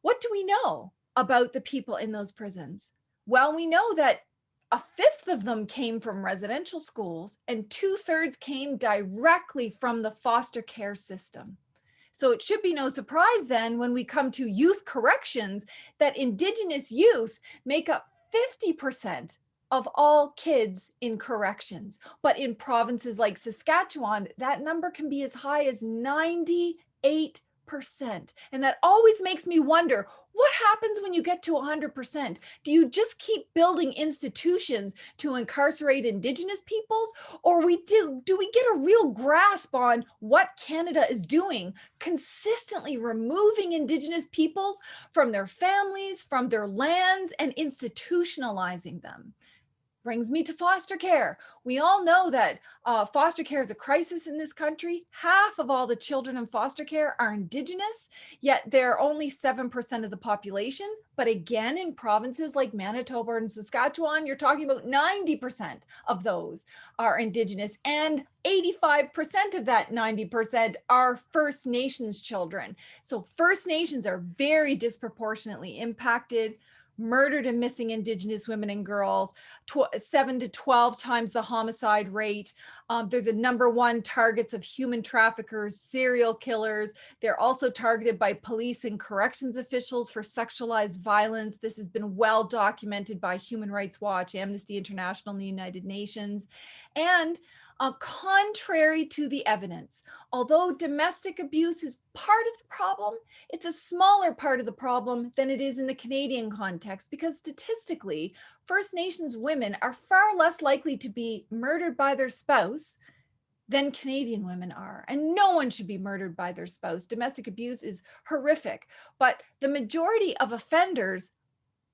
What do we know about the people in those prisons? Well, we know that a fifth of them came from residential schools and 2/3 came directly from the foster care system. So it should be no surprise then when we come to youth corrections that Indigenous youth make up 50% of all kids in corrections. But in provinces like Saskatchewan, that number can be as high as 98%. And that always makes me wonder, what happens when you get to 100%? Do you just keep building institutions to incarcerate Indigenous peoples? Or do we get a real grasp on what Canada is doing, consistently removing Indigenous peoples from their families, from their lands, and institutionalizing them? Brings me to foster care. We all know that foster care is a crisis in this country. Half of all the children in foster care are Indigenous, yet they're only 7% of the population. But again, in provinces like Manitoba and Saskatchewan, you're talking about 90% of those are Indigenous, and 85% of that 90% are First Nations children. So First Nations are very disproportionately impacted. Murdered and missing Indigenous women and girls, 7 to 12 times the homicide rate. They're the #1 targets of human traffickers, serial killers. They're also targeted by police and corrections officials for sexualized violence. This has been well documented by Human Rights Watch, Amnesty International, and the United Nations. And contrary to the evidence, although domestic abuse is part of the problem, it's a smaller part of the problem than it is in the Canadian context, because statistically, First Nations women are far less likely to be murdered by their spouse than Canadian women are. And no one should be murdered by their spouse. Domestic abuse is horrific, but the majority of offenders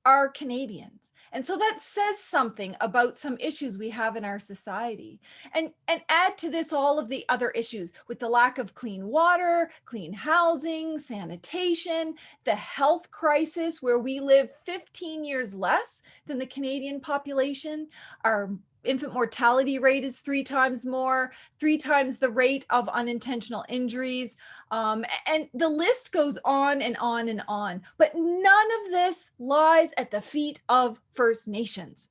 are Canadians. And so that says something about some issues we have in our society. And add to this all of the other issues with the lack of clean water, clean housing, sanitation, the health crisis where we live 15 years less than the Canadian population. Our infant mortality rate is 3 times more, 3 times the rate of unintentional injuries. And the list goes on and on and on. But none of this lies at the feet of First Nations.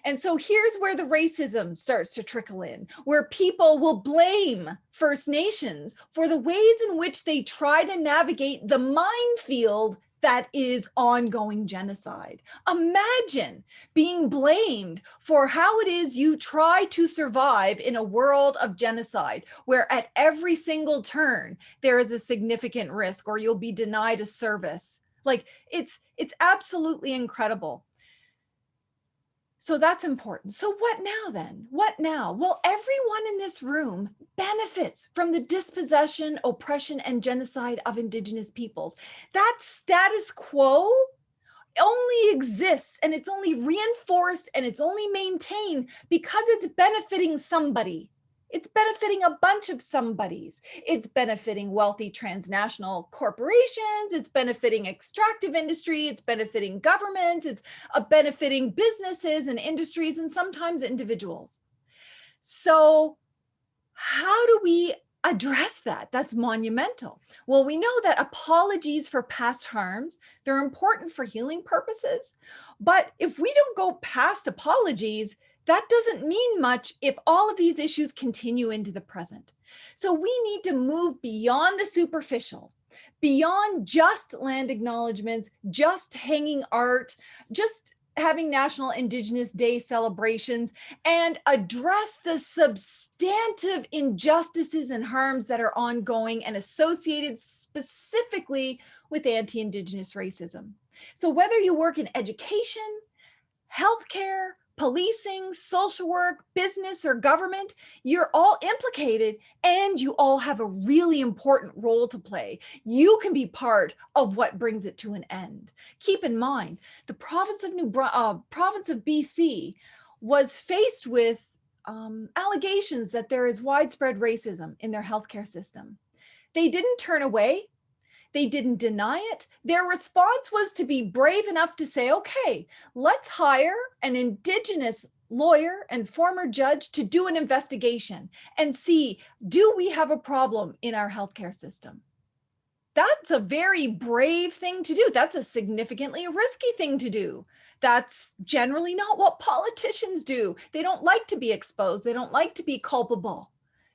And so here's where the racism starts to trickle in, where people will blame First Nations for the ways in which they try to navigate the minefield that is ongoing genocide. Imagine being blamed for how it is you try to survive in a world of genocide, where at every single turn there is a significant risk or you'll be denied a service. Like, it's absolutely incredible. So that's important. So what now then? What now? Well, everyone in this room benefits from the dispossession, oppression, and genocide of Indigenous peoples. That status quo only exists, and it's only reinforced, and it's only maintained because it's benefiting somebody. It's benefiting a bunch of somebodies. It's benefiting wealthy transnational corporations. It's benefiting extractive industry. It's benefiting governments. It's benefiting businesses and industries, and sometimes individuals. So how do we address that? That's monumental. Well, we know that apologies for past harms, they're important for healing purposes. But if we don't go past apologies, that doesn't mean much if all of these issues continue into the present. So we need to move beyond the superficial, beyond just land acknowledgements, just hanging art, just having National Indigenous Day celebrations, and address the substantive injustices and harms that are ongoing and associated specifically with anti-Indigenous racism. So whether you work in education, healthcare, policing, social work, business, or government, you're all implicated, and you all have a really important role to play. You can be part of what brings it to an end. Keep in mind, the province of BC was faced with allegations that there is widespread racism in their healthcare system. They didn't turn away. They didn't deny it. Their response was to be brave enough to say, okay, let's hire an Indigenous lawyer and former judge to do an investigation and see, do we have a problem in our healthcare system? That's a very brave thing to do. That's a significantly risky thing to do. That's generally not what politicians do. They don't like to be exposed. They don't like to be culpable.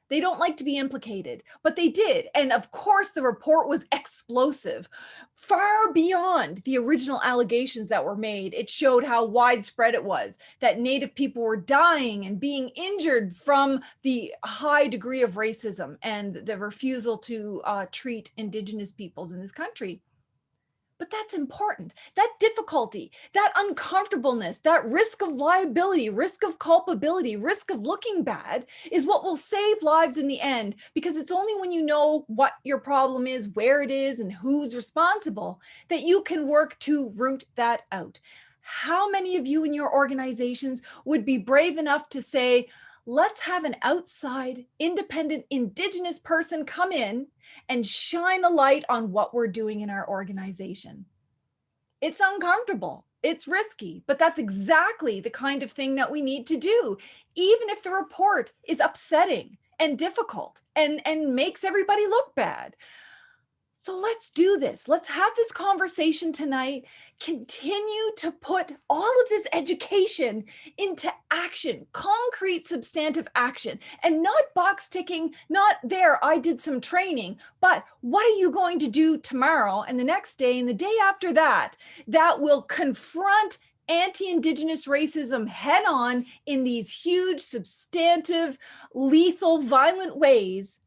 They don't like to be implicated, but they did. And of course, the report was explosive, far beyond the original allegations that were made. It showed how widespread it was, that Native people were dying and being injured from the high degree of racism and the refusal to treat Indigenous peoples in this country. But that's important. That difficulty, that uncomfortableness, that risk of liability, risk of culpability, risk of looking bad is what will save lives in the end, because it's only when you know what your problem is, where it is, and who's responsible that you can work to root that out. How many of you in your organizations would be brave enough to say, let's have an outside, independent, Indigenous person come in and shine a light on what we're doing in our organization? It's uncomfortable, it's risky, but that's exactly the kind of thing that we need to do, even if the report is upsetting and difficult and makes everybody look bad. So let's do this. Let's have this conversation tonight. Continue to put all of this education into action, concrete, substantive action, and not box ticking, not there, I did some training, but what are you going to do tomorrow and the next day and the day after that, that will confront anti-Indigenous racism head on in these huge, substantive, lethal, violent ways,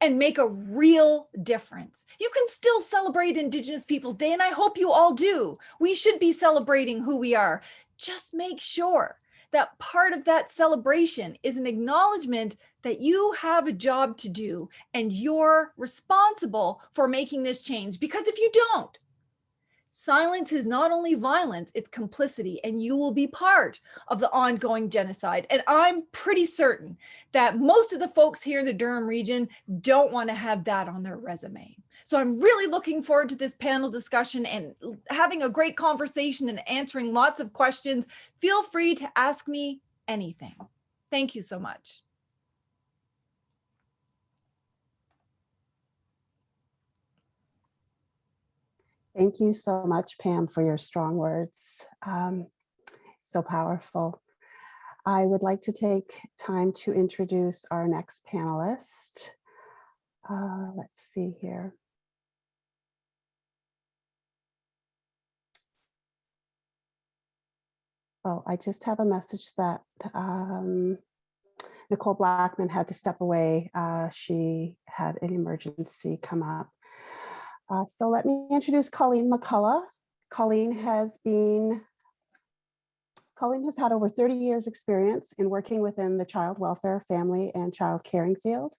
and make a real difference. You can still celebrate Indigenous Peoples Day, and I hope you all do. We should be celebrating who we are. Just make sure that part of that celebration is an acknowledgement that you have a job to do and you're responsible for making this change. Because if you don't, silence is not only violence, it's complicity, and you will be part of the ongoing genocide. And I'm pretty certain that most of the folks here in the Durham region don't want to have that on their resume. So I'm really looking forward to this panel discussion and having a great conversation and answering lots of questions. Feel free to ask me anything. Thank you so much. Thank you so much, Pam, for your strong words. So powerful. I would like to take time to introduce our next panelist. Let's see here. Oh, I just have a message that Nicole Blackman had to step away. She had an emergency come up. So let me introduce Colleen Mccullough. Colleen has had over 30 years experience in working within the child welfare, family, and child caring field.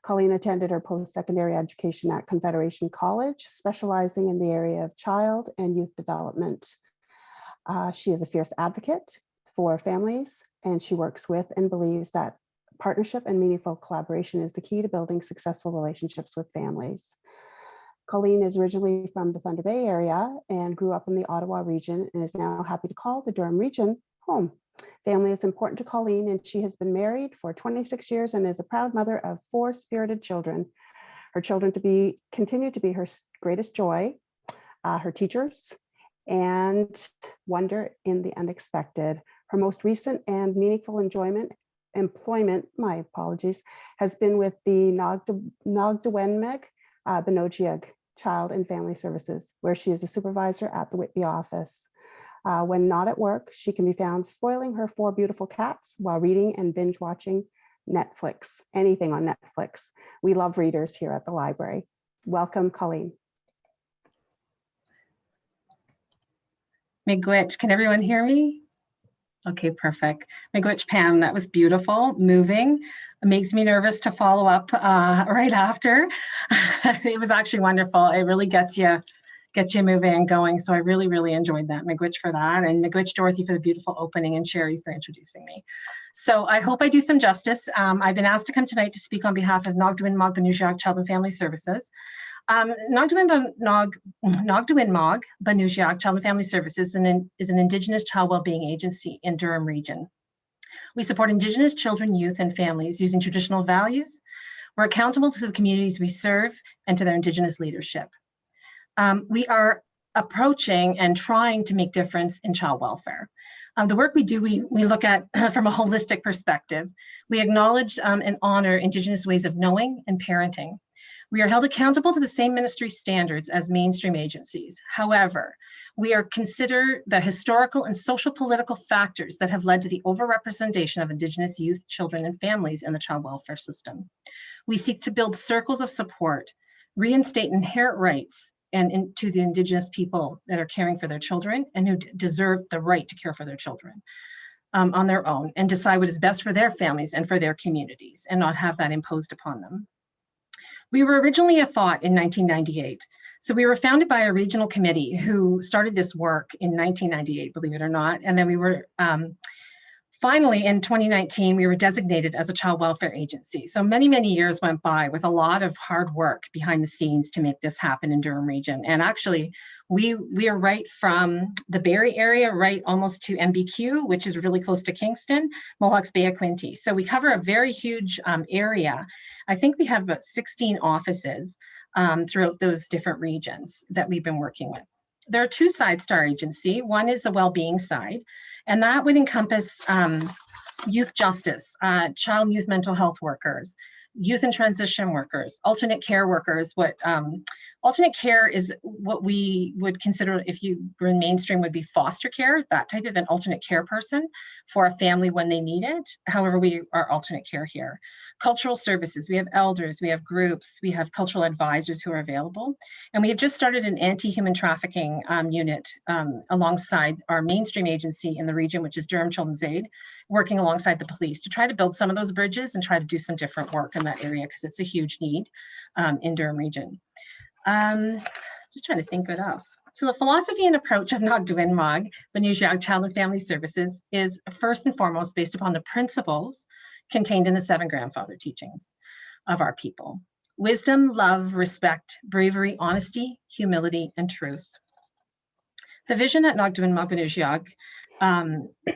Colleen attended her post-secondary education at Confederation College, specializing in the area of child and youth development. She is a fierce advocate for families, and she works with and believes that partnership and meaningful collaboration is the key to building successful relationships with families. Colleen is originally from the Thunder Bay area and grew up in the Ottawa region and is now happy to call the Durham region home. Family is important to Colleen, and she has been married for 26 years and is a proud mother of 4 spirited children. Her children continue to be her greatest joy, her teachers, and wonder in the unexpected. Her most recent and meaningful employment, my apologies, has been with the Nogdawhenmeg Benojiag Child and Family Services, where she is a supervisor at the Whitby office. When not at work, she can be found spoiling her 4 beautiful cats while reading and binge watching Netflix, anything on Netflix. We love readers here at the library. Welcome, Colleen. Mcglitch, can everyone hear me? Okay, perfect. Mcglitch, Pam, that was beautiful, moving. It makes me nervous to follow up right after. It was actually wonderful. It really gets you get you moving and going. So I really, really enjoyed that. Mcglitch for that, and Mcglitch Dorothy for the beautiful opening, and Sherry for introducing me. So I hope I do some justice. I've been asked to come tonight to speak on behalf of Nagduin Mog Banusiag Child and Family Services. Nagduin Mog Banusiag Child and Family Services is an Indigenous child wellbeing agency in Durham Region. We support Indigenous children, youth, and families using traditional values. We're accountable to the communities we serve and to their Indigenous leadership. We are approaching and trying to make difference in child welfare. The work we do, we look at from a holistic perspective. We acknowledge and honor Indigenous ways of knowing and parenting. We are held accountable to the same ministry standards as mainstream agencies. However, we are consider the historical and social political factors that have led to the overrepresentation of Indigenous youth, children, and families in the child welfare system. We seek to build circles of support, reinstate inherent rights to the Indigenous people that are caring for their children and who deserve the right to care for their children on their own, and decide what is best for their families and for their communities, and not have that imposed upon them. We were originally a thought in 1998. So we were founded by a regional committee who started this work in 1998, believe it or not. And then we were, finally in 2019, we were designated as a child welfare agency. So many, many years went by with a lot of hard work behind the scenes to make this happen in Durham Region. And actually, we are right from the Barrie area, right almost to MBQ, which is really close to Kingston, Mohawks Bay of Quinte. So we cover a very huge area. I think we have about 16 offices throughout those different regions that we've been working with. There are two sides to our agency. One is the well-being side, and that would encompass youth justice, child and youth mental health workers, youth and transition workers, alternate care workers. What alternate care is what we would consider, if you were in mainstream, would be foster care, that type of an alternate care person for a family when they need it. However, we are alternate care here. Cultural services, we have elders, we have groups, we have cultural advisors who are available. And we have just started an anti-human trafficking unit alongside our mainstream agency in the region, which is Durham Children's Aid, working alongside the police to try to build some of those bridges and try to do some different work in that area, because it's a huge need in Durham Region. Just trying to think what else. So the philosophy and approach of Nagduin Mog Banusiag Child and Family Services is first and foremost based upon the principles contained in the 7 grandfather teachings of our people: wisdom, love, respect, bravery, honesty, humility, and truth. The vision at Nagduin Mog Banusiag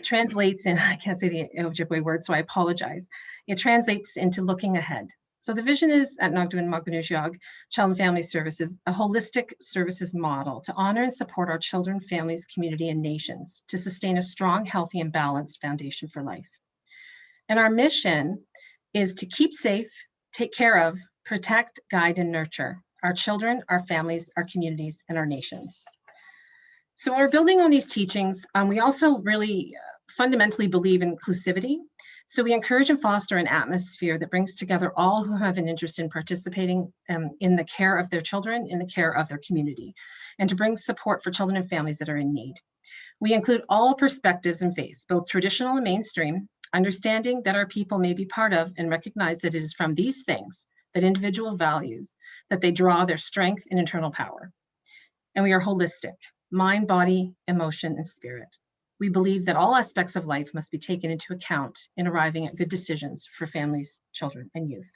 translates in, I can't say the Ojibwe word, so I apologize. It translates into looking ahead. So the vision is at Nagduin Mog Banusiag Child and Family Services, a holistic services model to honor and support our children, families, community, and nations to sustain a strong, healthy, and balanced foundation for life. And our mission is to keep safe, take care of, protect, guide, and nurture our children, our families, our communities, and our nations. So when we're building on these teachings, we also really fundamentally believe in inclusivity. So we encourage and foster an atmosphere that brings together all who have an interest in participating in the care of their children, in the care of their community, and to bring support for children and families that are in need. We include all perspectives and faiths, both traditional and mainstream, understanding that our people may be part of and recognize that it is from these things that individual values that they draw their strength and internal power. And we are holistic: mind, body, emotion, and spirit. We believe that all aspects of life must be taken into account in arriving at good decisions for families, children, and youth.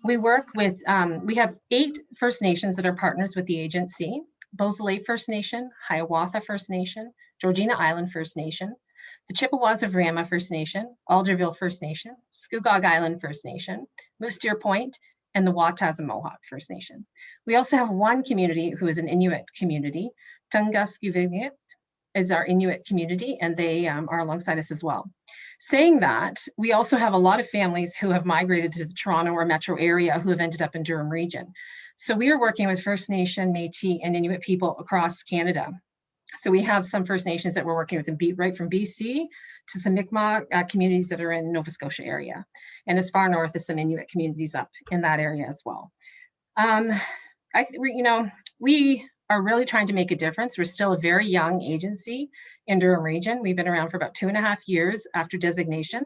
We work with, we have 8 First Nations that are partners with the agency: Beausoleil First Nation, Hiawatha First Nation, Georgina Island First Nation, the Chippewas of Rama First Nation, Alderville First Nation, Scugog Island First Nation, Moose Deer Point, and the Wataza Mohawk First Nation. We also have one community who is an Inuit community. Tungaskuvigit is our Inuit community, and they are alongside us as well. Saying that, we also have a lot of families who have migrated to the Toronto or metro area who have ended up in Durham Region. So we are working with First Nation, Métis, and Inuit people across Canada. So we have some First Nations that we're working with right from BC to some Mi'kmaq communities that are in Nova Scotia area. And as far north as some Inuit communities up in that area as well. We are really trying to make a difference. We're still a very young agency in Durham Region. We've been around for about 2.5 years after designation.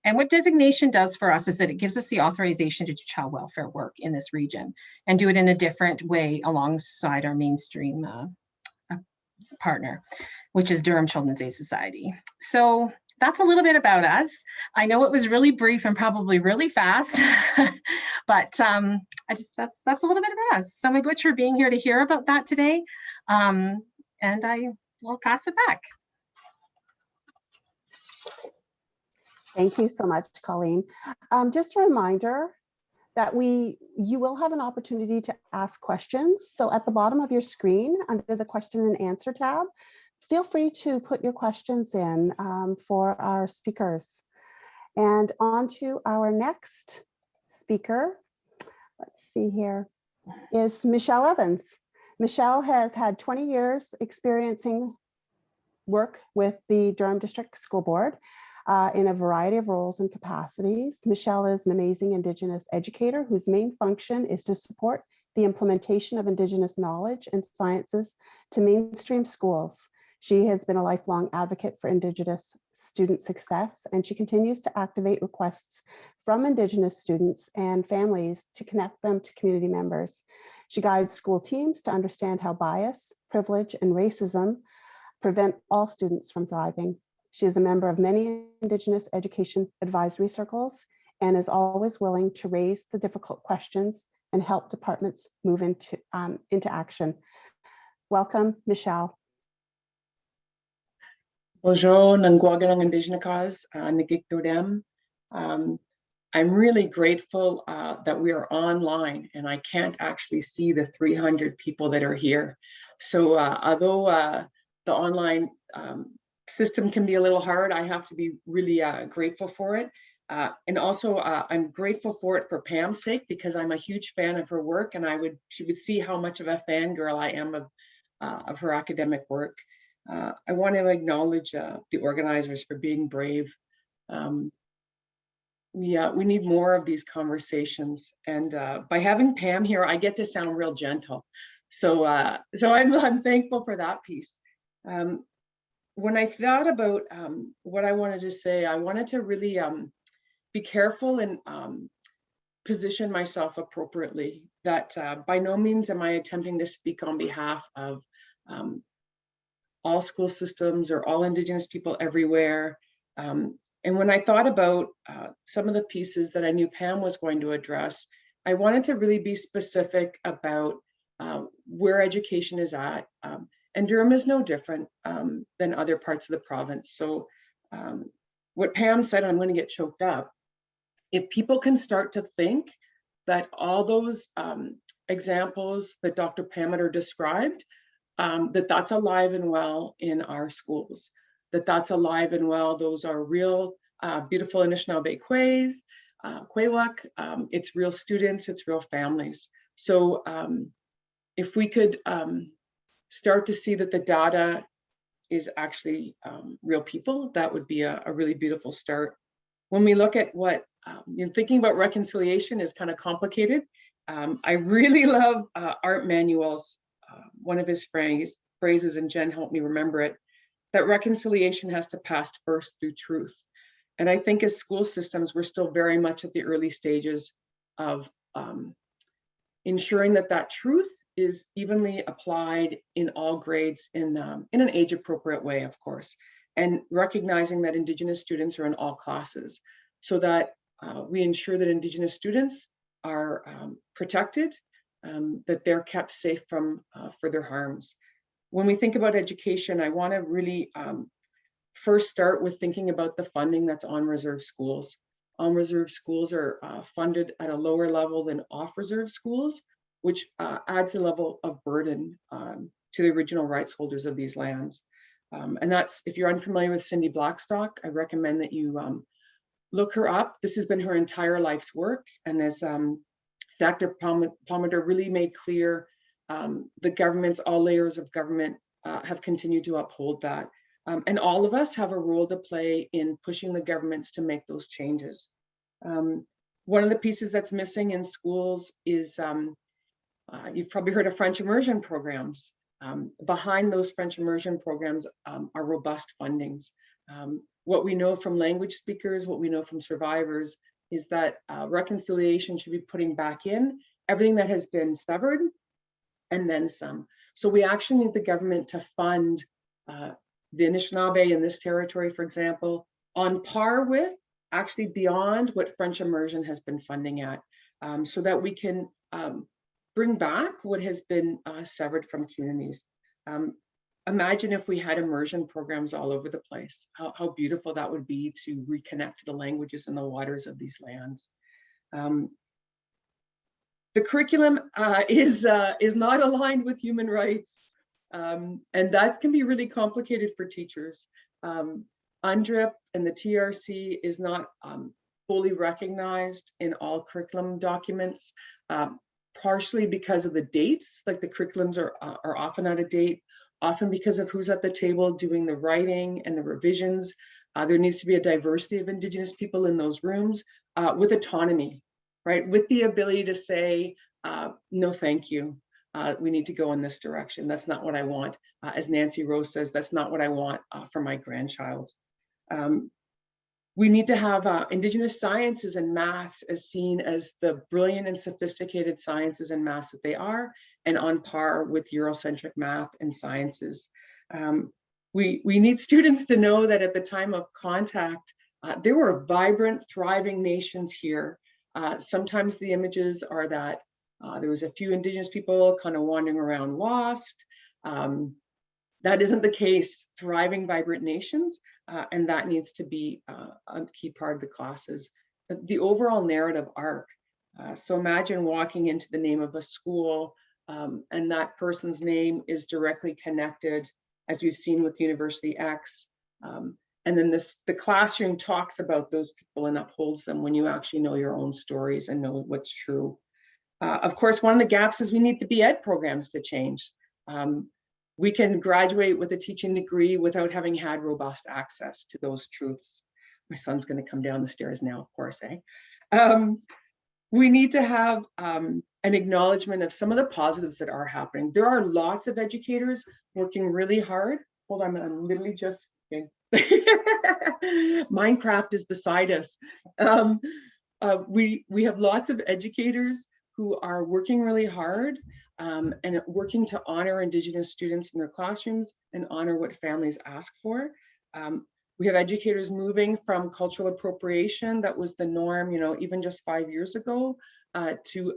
And what designation does for us is that it gives us the authorization to do child welfare work in this region and do it in a different way alongside our mainstream partner, which is Durham Children's Aid Society. So that's a little bit about us. I know it was really brief and probably really fast, but that's a little bit about us. So Mcglitch for being here to hear about that today. And I will pass it back. Thank you so much, Colleen. Just a reminder that you will have an opportunity to ask questions. So at the bottom of your screen, under the question and answer tab, feel free to put your questions in for our speakers. And on to our next speaker, let's see here, is Michelle Evans. Michelle has had 20 years experiencing work with the Durham District School Board in a variety of roles and capacities. Michelle is an amazing Indigenous educator whose main function is to support the implementation of Indigenous knowledge and sciences to mainstream schools. She has been a lifelong advocate for Indigenous student success, and she continues to activate requests from Indigenous students and families to connect them to community members. She guides school teams to understand how bias, privilege, and racism prevent all students from thriving. She is a member of many Indigenous education advisory circles and is always willing to raise the difficult questions and help departments move into action. Welcome, Michelle. Bonjour, Nangwaganang Indigenous Nagik Durham. I'm really grateful that we are online and I can't actually see the 300 people that are here. So although the online system can be a little hard, I have to be really grateful for it. And also I'm grateful for it for Pam's sake, because I'm a huge fan of her work, and she would see how much of a fangirl I am of her academic work. I want to acknowledge the organizers for being brave. We need more of these conversations, and by having Pam here, I get to sound real gentle. So I'm thankful for that piece. When I thought about what I wanted to say, I wanted to really be careful and position myself appropriately. That by no means am I attempting to speak on behalf of all school systems or all Indigenous people everywhere. And when I thought about some of the pieces that I knew Pam was going to address, I wanted to really be specific about where education is at. And Durham is no different than other parts of the province. So what Pam said, I'm going to get choked up. If people can start to think that all those examples that Dr. Pamiter described, that's alive and well in our schools, that's alive and well. Those are real beautiful Anishinaabe Kways, Kwaywak. It's real students, it's real families. So if we could start to see that the data is actually real people, that would be a really beautiful start. When we look at what, thinking about reconciliation is kind of complicated. I really love Art Manuel's, one of his phrases, and Jen helped me remember it, that reconciliation has to pass first through truth. And I think as school systems, we're still very much at the early stages of ensuring that truth is evenly applied in all grades in an age-appropriate way, of course, and recognizing that Indigenous students are in all classes, so that we ensure that Indigenous students are protected, that they're kept safe from further harms. When we think about education, I want to really first start with thinking about the funding that's on reserve schools. On-reserve schools are funded at a lower level than off-reserve schools, which adds a level of burden to the original rights holders of these lands. And that's, if you're unfamiliar with Cindy Blackstock, I recommend that you look her up. This has been her entire life's work. And as Dr. Palmater really made clear, the governments, all layers of government have continued to uphold that. And all of us have a role to play in pushing the governments to make those changes. One of the pieces that's missing in schools is, you've probably heard of French immersion programs. Behind those French immersion programs are robust fundings. What we know from language speakers, what we know from survivors, is that reconciliation should be putting back in everything that has been severed and then some. So we actually need the government to fund the Anishinaabe in this territory, for example, on par with, actually beyond what French immersion has been funding at, so that we can bring back what has been severed from communities. Imagine if we had immersion programs all over the place, how beautiful that would be to reconnect to the languages and the waters of these lands. The curriculum is not aligned with human rights, and that can be really complicated for teachers. UNDRIP and the TRC is not fully recognized in all curriculum documents, partially because of the dates, like the curriculums are often out of date, often because of who's at the table doing the writing and the revisions. There needs to be a diversity of Indigenous people in those rooms with autonomy, right? With the ability to say, no, thank you. We need to go in this direction. That's not what I want. As Nancy Rose says, that's not what I want for my grandchild. We need to have Indigenous sciences and maths as seen as the brilliant and sophisticated sciences and maths that they are, and on par with Eurocentric math and sciences. We need students to know that at the time of contact, there were vibrant, thriving nations here. Sometimes the images are that there was a few Indigenous people kind of wandering around lost. That isn't the case. Thriving, vibrant nations, and that needs to be a key part of the classes. The overall narrative arc. So imagine walking into the name of a school, and that person's name is directly connected, as we've seen with University X. And then the classroom talks about those people and upholds them when you actually know your own stories and know what's true. Of course, one of the gaps is we need the BEd programs to change. We can graduate with a teaching degree without having had robust access to those truths. My son's going to come down the stairs now, of course, we need to have an acknowledgement of some of the positives that are happening. There are lots of educators working really hard. Hold on, I'm literally just, okay. Minecraft is beside us. We have lots of educators who are working really hard and working to honor Indigenous students in their classrooms and honor what families ask for. We have educators moving from cultural appropriation, that was the norm, even just 5 years ago, to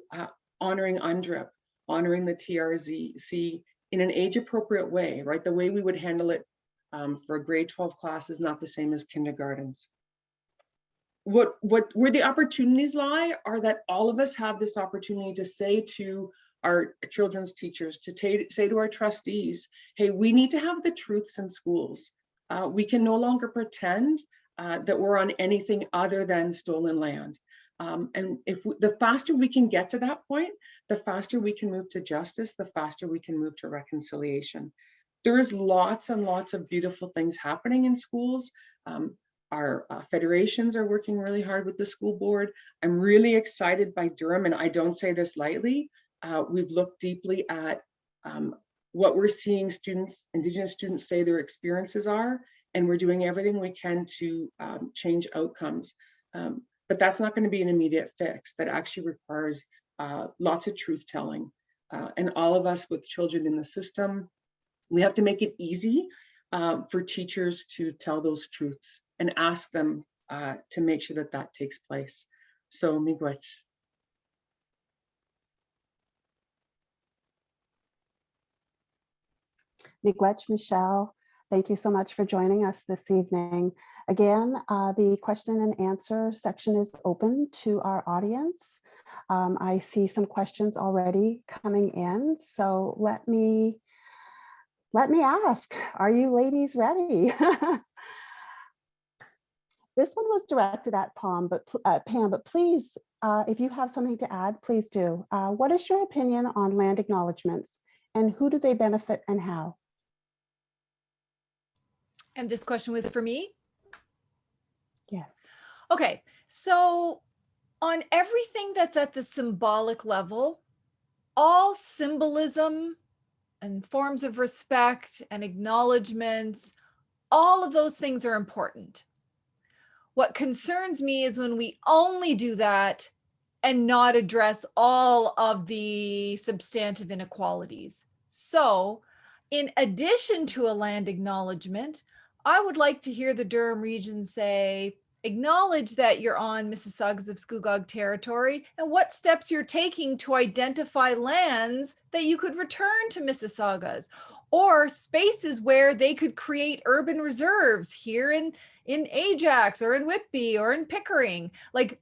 honoring UNDRIP, honoring the TRC in an age-appropriate way, right? The way we would handle it for a grade 12 class is not the same as kindergartens. Where the opportunities lie are that all of us have this opportunity to say to our children's teachers, to say to our trustees, hey, we need to have the truths in schools. We can no longer pretend that we're on anything other than stolen land. And the faster we can get to that point, the faster we can move to justice, the faster we can move to reconciliation. There is lots and lots of beautiful things happening in schools. Our federations are working really hard with the school board. I'm really excited by Durham, and I don't say this lightly. We've looked deeply at what we're seeing Indigenous students say their experiences are, and we're doing everything we can to change outcomes. But that's not going to be an immediate fix. That actually requires lots of truth telling. And all of us with children in the system, we have to make it easy for teachers to tell those truths and ask them to make sure that that takes place. So, Mcglitch. Mcglitch, Michelle, thank you so much for joining us this evening. Again, the question and answer section is open to our audience. I see some questions already coming in, so let me ask, are you ladies ready? This one was directed at Pam, but please, if you have something to add, please do. What is your opinion on land acknowledgements, and who do they benefit and how? And this question was for me? Yes. Okay, so on everything that's at the symbolic level, all symbolism and forms of respect and acknowledgements. All of those things are important. What concerns me is when we only do that and not address all of the substantive inequalities. So, in addition to a land acknowledgement, I would like to hear the Durham region say, acknowledge that you're on Mississaugas of Scugog territory and what steps you're taking to identify lands that you could return to Mississaugas, or spaces where they could create urban reserves here in Ajax or in Whitby or in Pickering. Like,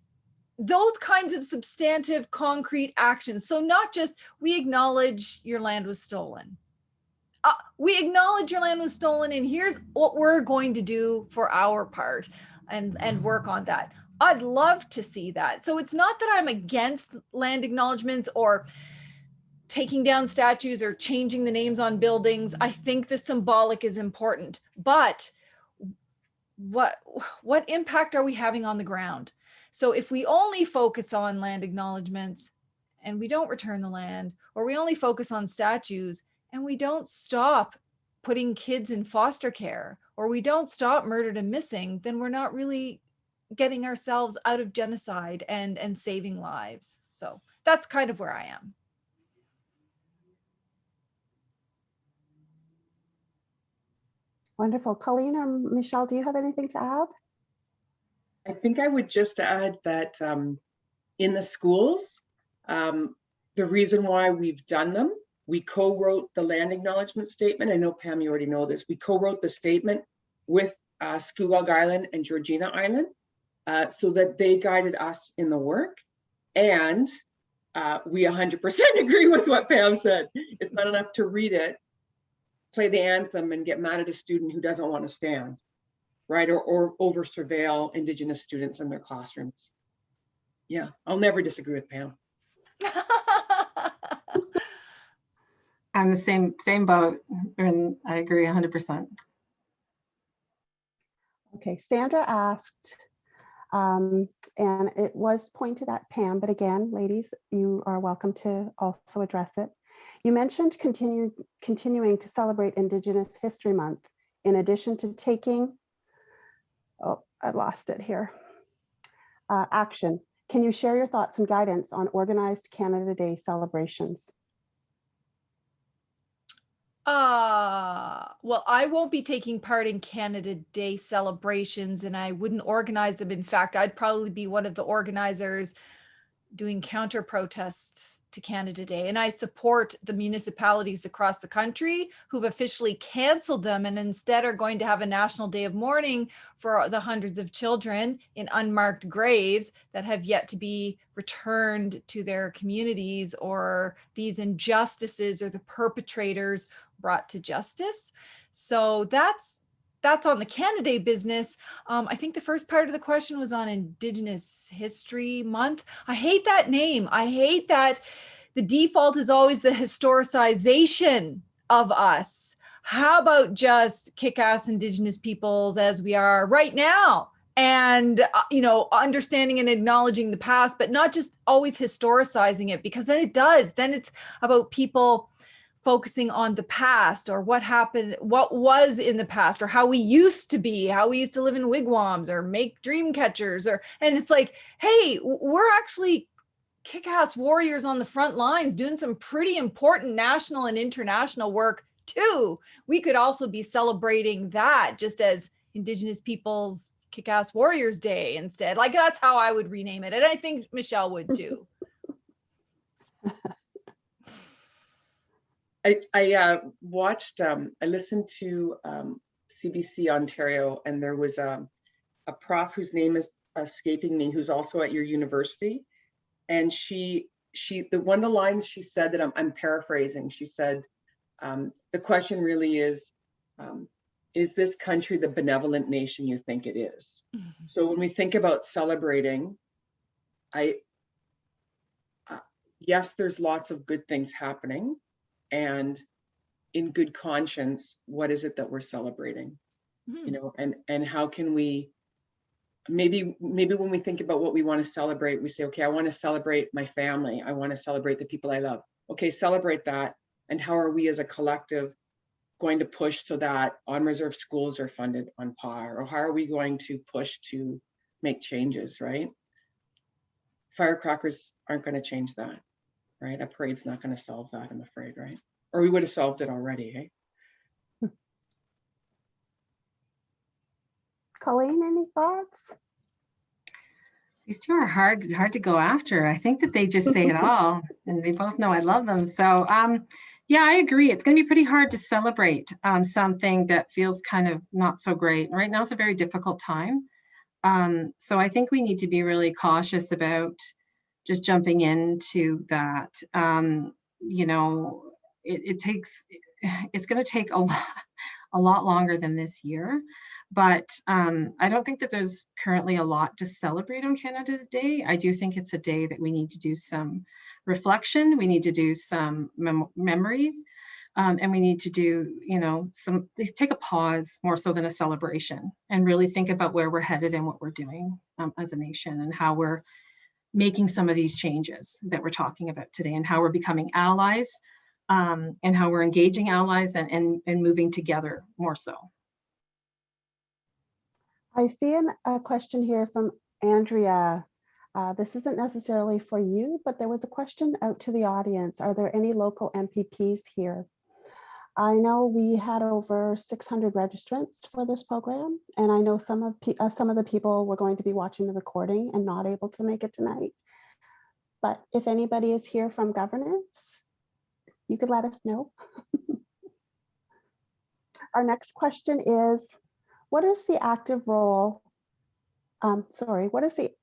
those kinds of substantive concrete actions. So not just, we acknowledge your land was stolen. We acknowledge your land was stolen and here's what we're going to do for our part and work on that. I'd love to see that. So it's not that I'm against land acknowledgements or taking down statues or changing the names on buildings. I think the symbolic is important, but what impact are we having on the ground? So if we only focus on land acknowledgements and we don't return the land, or we only focus on statues and we don't stop putting kids in foster care, or we don't stop murdered and missing, then we're not really getting ourselves out of genocide and saving lives. So that's kind of where I am. Wonderful. Colleen or Michelle, do you have anything to add? I think I would just add that in the schools, the reason why we've done them, we co-wrote the land acknowledgement statement. I know, Pam, you already know this. We co-wrote the statement with Scugog Island and Georgina Island so that they guided us in the work. And we 100% agree with what Pam said. It's not enough to read it, play the anthem, and get mad at a student who doesn't want to stand, right? Or over surveil Indigenous students in their classrooms. Yeah, I'll never disagree with Pam. I'm the same boat, and I agree 100%. Okay, Sandra asked, and it was pointed at Pam, but again, ladies, you are welcome to also address it. You mentioned continuing to celebrate Indigenous History Month in addition to taking, oh, I lost it here, action. Can you share your thoughts and guidance on organized Canada Day celebrations? Well, I won't be taking part in Canada Day celebrations and I wouldn't organize them. In fact, I'd probably be one of the organizers doing counter protests to Canada Day. And I support the municipalities across the country who've officially canceled them and instead are going to have a national day of mourning for the hundreds of children in unmarked graves that have yet to be returned to their communities, or these injustices or the perpetrators brought to justice. So that's on the Canada Day business. I think the first part of the question was on Indigenous History Month. I hate that name. I hate that the default is always the historicization of us. How about just kick-ass Indigenous peoples as we are right now? And, understanding and acknowledging the past, but not just always historicizing it, because then it's about people focusing on the past or what happened, what was in the past, or how we used to be, how we used to live in wigwams or make dream catchers, and it's like, hey, we're actually kick-ass warriors on the front lines doing some pretty important national and international work too. We could also be celebrating that just as Indigenous Peoples Kick-Ass Warriors Day instead. Like, that's how I would rename it. And I think Michelle would too. I listened to CBC Ontario, and there was a prof whose name is escaping me, who's also at your university. And one of the lines she said that I'm paraphrasing, she said, the question really is this country the benevolent nation you think it is? Mm-hmm. So when we think about celebrating, yes, there's lots of good things happening. And in good conscience, what is it that we're celebrating? Mm-hmm. And how can we, maybe when we think about what we want to celebrate, we say, okay, I want to celebrate my family. I want to celebrate the people I love. Okay, celebrate that. And how are we as a collective going to push so that on-reserve schools are funded on par? Or how are we going to push to make changes, right? Firecrackers aren't going to change that, right? A parade's not going to solve that, I'm afraid, right? Or we would have solved it already, eh? Colleen, any thoughts? These two are hard to go after. I think that they just say it all, and they both know I love them. So yeah, I agree. It's going to be pretty hard to celebrate something that feels kind of not so great. Right now is a very difficult time. So I think we need to be really cautious about just jumping into that. You know, it's going to take a lot longer than this year. But I don't think that there's currently a lot to celebrate on Canada's Day. I do think it's a day that we need to do some reflection. We need to do some memories. And we need to do, you know, take a pause more so than a celebration, and really think about where we're headed and what we're doing as a nation, and how we're making some of these changes that we're talking about today, and how we're becoming allies, and how we're engaging allies and moving together more so. I see a question here from Andrea. This isn't necessarily for you, but there was a question out to the audience. Are there any local MPPs here? I know we had over 600 registrants for this program, and I know some of the people were going to be watching the recording and not able to make it tonight. But if anybody is here from governance, you could let us know. Our next question is, what is the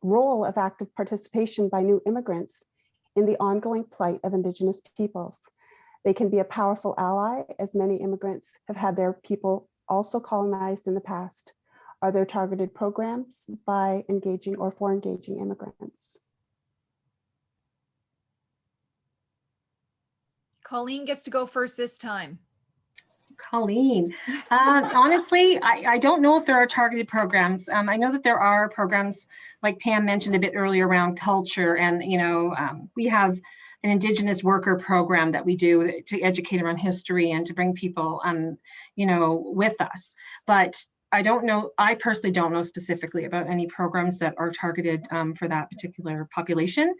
role of active participation by new immigrants in the ongoing plight of Indigenous peoples? They can be a powerful ally, as many immigrants have had their people also colonized in the past. Are there targeted programs by engaging or for engaging immigrants? Colleen gets to go first this time. Colleen, honestly, I don't know if there are targeted programs. I know that there are programs, like Pam mentioned a bit earlier, around culture, and you know, we have an Indigenous worker program that we do to educate around history and to bring people, you know, with us. But I don't know, I personally don't know specifically about any programs that are targeted for that particular population.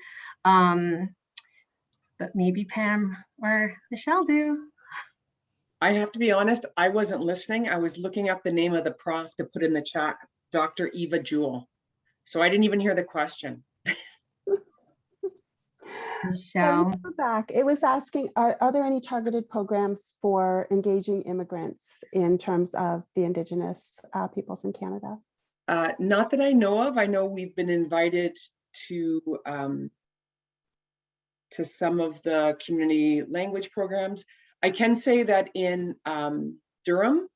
But maybe Pam or Michelle do. I have to be honest, I wasn't listening. I was looking up the name of the prof to put in the chat, Dr. Eva Jewell. So I didn't even hear the question. Michelle. Back. It was asking, are there any targeted programs for engaging immigrants in terms of the Indigenous peoples in Canada? Not that I know of. I know we've been invited to some of the community language programs. I can say that in Durham,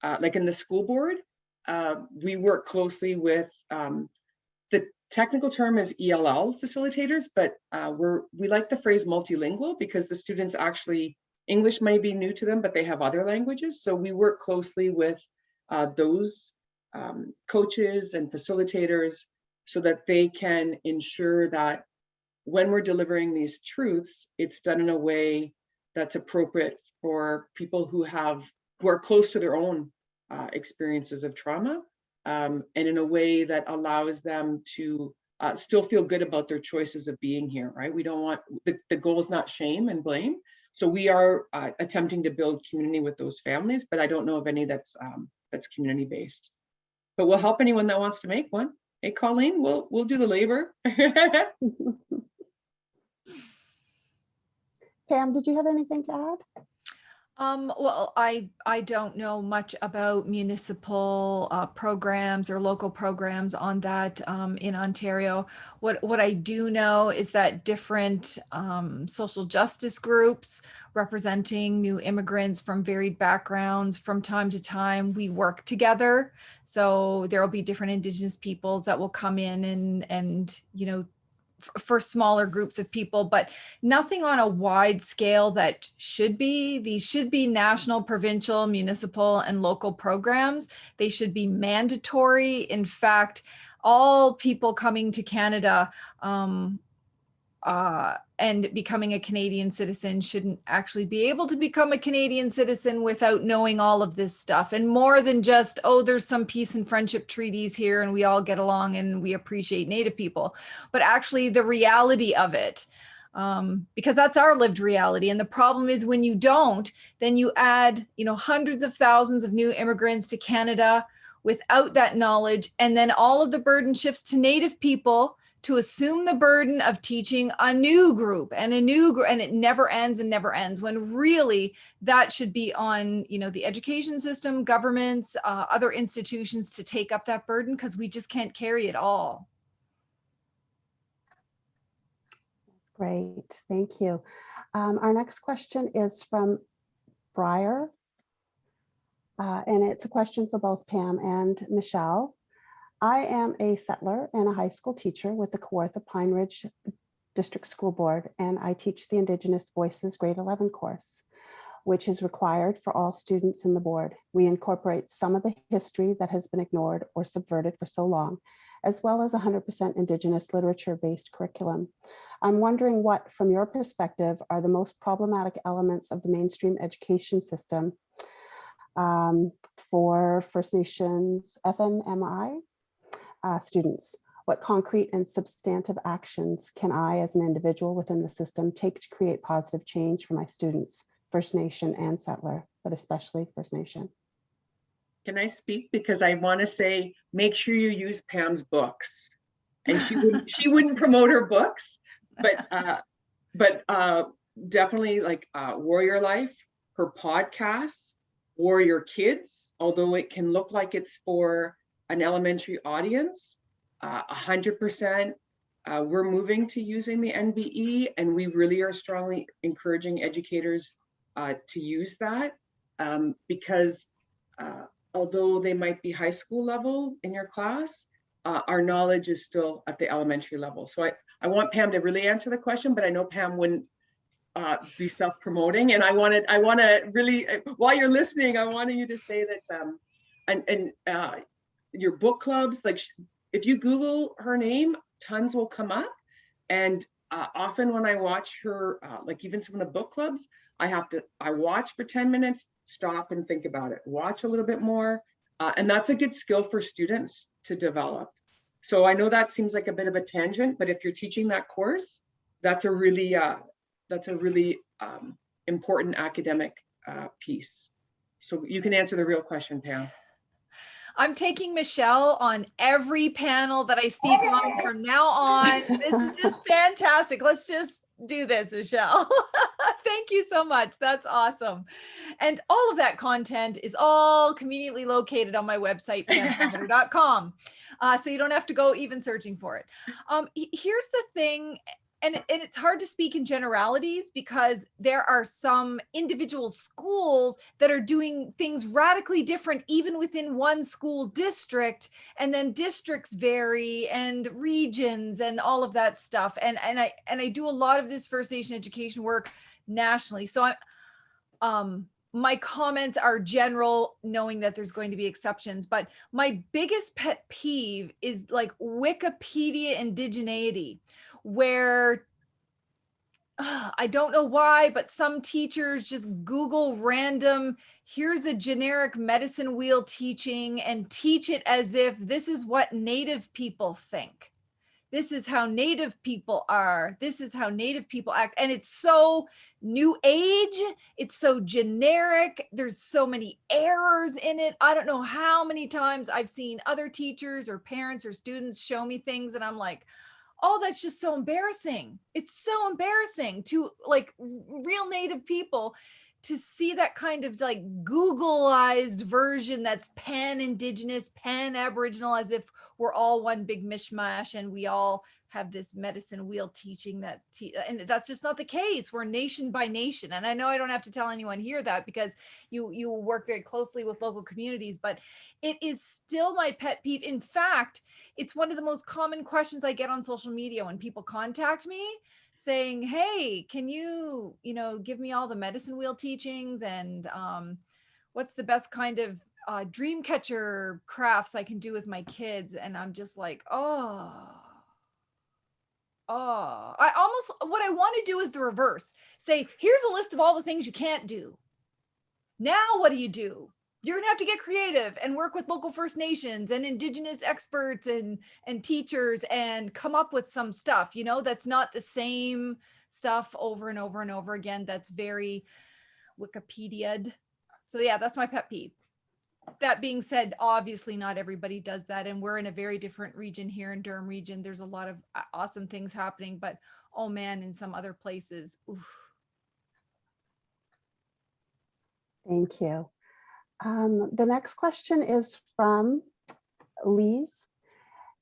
like in the school board, we work closely with, the technical term is ELL facilitators, but we like the phrase multilingual, because the students actually, English might be new to them, but they have other languages. So we work closely with those coaches and facilitators so that they can ensure that when we're delivering these truths, it's done in a way that's appropriate for people who are close to their own experiences of trauma, and in a way that allows them to still feel good about their choices of being here, right? We don't want, the goal is not shame and blame. So we are attempting to build community with those families, but I don't know of any that's community based. But we'll help anyone that wants to make one. Hey, Colleen, we'll do the labor. Pam, did you have anything to add? Well, I don't know much about municipal programs or local programs on that in Ontario. What I do know is that different social justice groups representing new immigrants from varied backgrounds, from time to time, we work together. So there will be different Indigenous peoples that will come in and you know, for smaller groups of people, but nothing on a wide scale that should be. These should be national, provincial, municipal, and local programs. They should be mandatory. In fact, all people coming to Canada and becoming a Canadian citizen shouldn't actually be able to become a Canadian citizen without knowing all of this stuff, and more than just, oh, there's some peace and friendship treaties here and we all get along and we appreciate Native people, but actually the reality of it, because that's our lived reality. And the problem is when you don't, then you add, hundreds of thousands of new immigrants to Canada without that knowledge, and then all of the burden shifts to Native people to assume the burden of teaching a new group and a new group, and it never ends and never ends, when really that should be on, the education system, governments, other institutions to take up that burden, because we just can't carry it all. Great, thank you. Our next question is from Briar, and it's a question for both Pam and Michelle. I am a settler and a high school teacher with the Kawartha Pine Ridge District School Board, and I teach the Indigenous Voices grade 11 course, which is required for all students in the board. We incorporate some of the history that has been ignored or subverted for so long, as well as 100% Indigenous literature-based curriculum. I'm wondering what, from your perspective, are the most problematic elements of the mainstream education system for First Nations FNMI students. What concrete and substantive actions can I, as an individual within the system, take to create positive change for my students, First Nation and settler, but especially First Nation? Can I speak? Because I want to say, make sure you use Pam's books. And she wouldn't promote her books, but definitely like Warrior Life, her podcasts, Warrior Kids, although it can look like it's for an elementary audience, 100%. We're moving to using the NBE, and we really are strongly encouraging educators to use that because although they might be high school level in your class, our knowledge is still at the elementary level. So I want Pam to really answer the question, but I know Pam wouldn't be self-promoting, and I want to really, while you're listening, I wanted you to say that your book clubs, like if you Google her name, tons will come up. And often when I watch her, like even some of the book clubs, I watch for 10 minutes, stop and think about it, watch a little bit more. And that's a good skill for students to develop. So I know that seems like a bit of a tangent, but if you're teaching that course, that's a really important academic piece. So you can answer the real question, Pam. I'm taking Michelle on every panel that I speak on from now on. This is just fantastic. Let's just do this, Michelle. Thank you so much. That's awesome. And all of that content is all conveniently located on my website, pampometer.com. So you don't have to go even searching for it. Here's the thing. And it's hard to speak in generalities because there are some individual schools that are doing things radically different, even within one school district, and then districts vary and regions and all of that stuff. And I do a lot of this First Nation education work nationally. So my comments are general, knowing that there's going to be exceptions, but my biggest pet peeve is like Wikipedia indigeneity, where I don't know why, but some teachers just Google random, here's a generic medicine wheel teaching and teach it as if this is what Native people think. This is how Native people are. This is how Native people act. And it's so new age. It's so generic. There's so many errors in it. I don't know how many times I've seen other teachers or parents or students show me things and I'm like, oh, that's just so embarrassing. It's so embarrassing to like real Native people to see that kind of like Googleized version that's pan-Indigenous, pan-Aboriginal, as if we're all one big mishmash and we all have this medicine wheel teaching that, and that's just not the case. We're nation by nation. And I know I don't have to tell anyone here that because you work very closely with local communities, but it is still my pet peeve. In fact, it's one of the most common questions I get on social media when people contact me saying, hey, can you give me all the medicine wheel teachings and what's the best kind of dream catcher crafts I can do with my kids? And I'm just like, oh, what I want to do is the reverse. Say, here's a list of all the things you can't do. Now what do? You're gonna have to get creative and work with local First Nations and Indigenous experts and teachers and come up with some stuff, you know, that's not the same stuff over and over and over again. That's very Wikipedia'd. So yeah, that's my pet peeve. That being said, obviously not everybody does that. And we're in a very different region here in Durham Region. There's a lot of awesome things happening, but oh man, in some other places. Oof. Thank you. The next question is from Lise,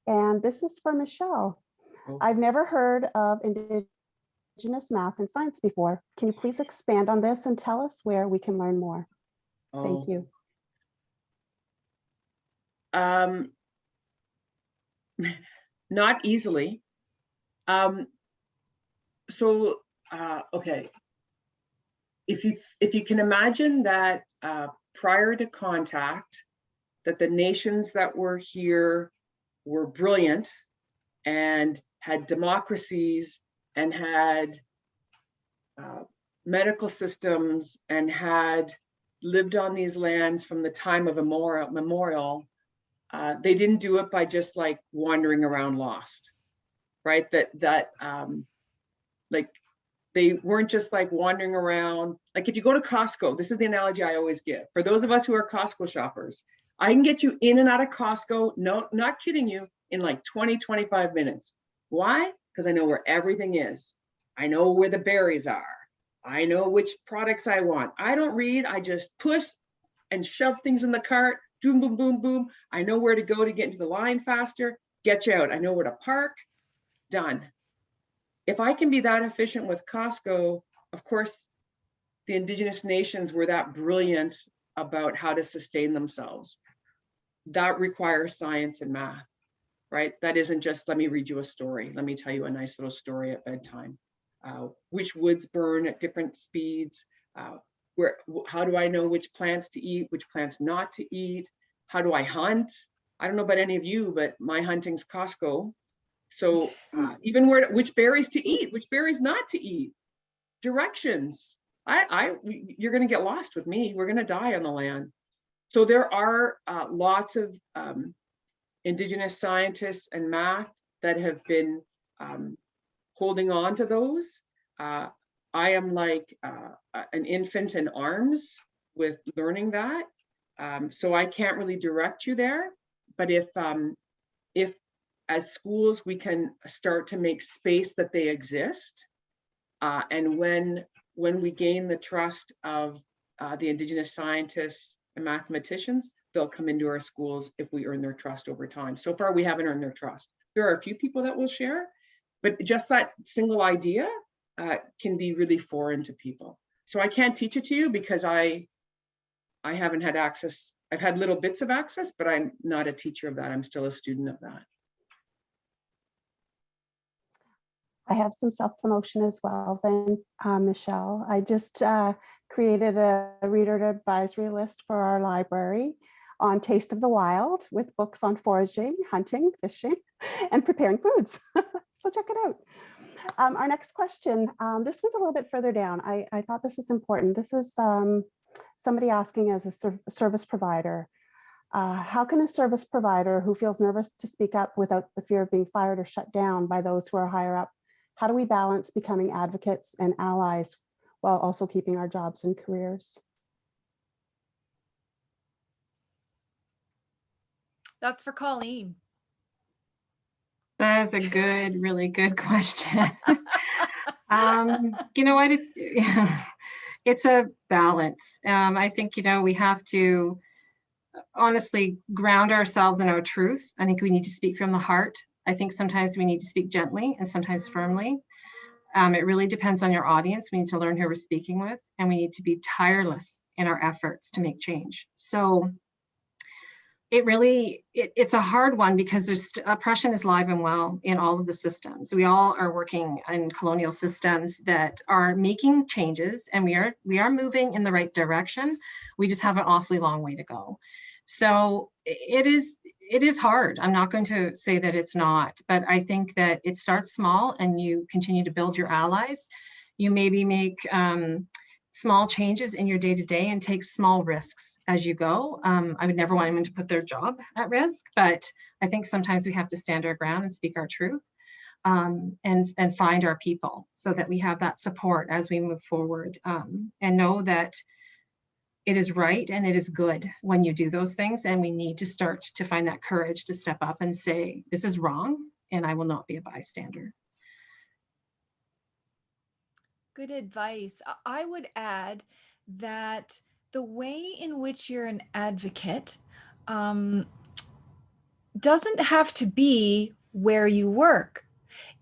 and this is for Michelle. Oh. I've never heard of Indigenous math and science before. Can you please expand on this and tell us where we can learn more? Thank you. Not easily. Okay. If you can imagine that prior to contact, that the nations that were here were brilliant and had democracies and had medical systems and had lived on these lands from the time of memorial, they didn't do it by just like wandering around lost, right? Like they weren't just like wandering around. Like if you go to Costco, this is the analogy I always give. For those of us who are Costco shoppers, I can get you in and out of Costco, no, not kidding you, in like 20, 25 minutes. Why? Because I know where everything is. I know where the berries are. I know which products I want. I don't read, I just push and shove things in the cart, boom, boom, boom, boom. I know where to go to get into the line faster, get you out. I know where to park, done. If I can be that efficient with Costco, of course, the Indigenous nations were that brilliant about how to sustain themselves. That requires science and math, right? That isn't just, let me read you a story. Let me tell you a nice little story at bedtime. Which woods burn at different speeds? How do I know which plants to eat, which plants not to eat? How do I hunt? I don't know about any of you, but my hunting's Costco. So even which berries to eat, which berries not to eat, directions. You're going to get lost with me. We're going to die on the land. So there are lots of Indigenous scientists and math that have been holding on to those. I am like an infant in arms with learning that. So I can't really direct you there. But if as schools, we can start to make space that they exist. And when we gain the trust of the Indigenous scientists and mathematicians, they'll come into our schools if we earn their trust over time. So far, we haven't earned their trust. There are a few people that will share, but just that single idea can be really foreign to people. So I can't teach it to you because I haven't had access. I've had little bits of access, but I'm not a teacher of that. I'm still a student of that. I have some self-promotion as well then, Michelle. I just created a reader advisory list for our library on Taste of the Wild with books on foraging, hunting, fishing, and preparing foods. So check it out. Our next question, this one's a little bit further down. I thought this was important. This is somebody asking as a service provider. How can a service provider who feels nervous to speak up without the fear of being fired or shut down by those who are higher up, how do we balance becoming advocates and allies while also keeping our jobs and careers? That's for Colleen. That is a good, really good question. You know what, it's a balance. I think, we have to honestly ground ourselves in our truth. I think we need to speak from the heart. I think sometimes we need to speak gently and sometimes firmly. It really depends on your audience. We need to learn who we're speaking with, and we need to be tireless in our efforts to make change. So it's a hard one because oppression is alive and well in all of the systems. We all are working in colonial systems that are making changes, and we are moving in the right direction. We just have an awfully long way to go. So it is hard. I'm not going to say that it's not, but I think that it starts small and you continue to build your allies. You maybe make small changes in your day-to-day and take small risks as you go. I would never want anyone to put their job at risk, but I think sometimes we have to stand our ground and speak our truth, and find our people so that we have that support as we move forward, and know that it is right and it is good when you do those things, and we need to start to find that courage to step up and say, this is wrong and I will not be a bystander. Good advice. I would add that the way in which you're an advocate doesn't have to be where you work.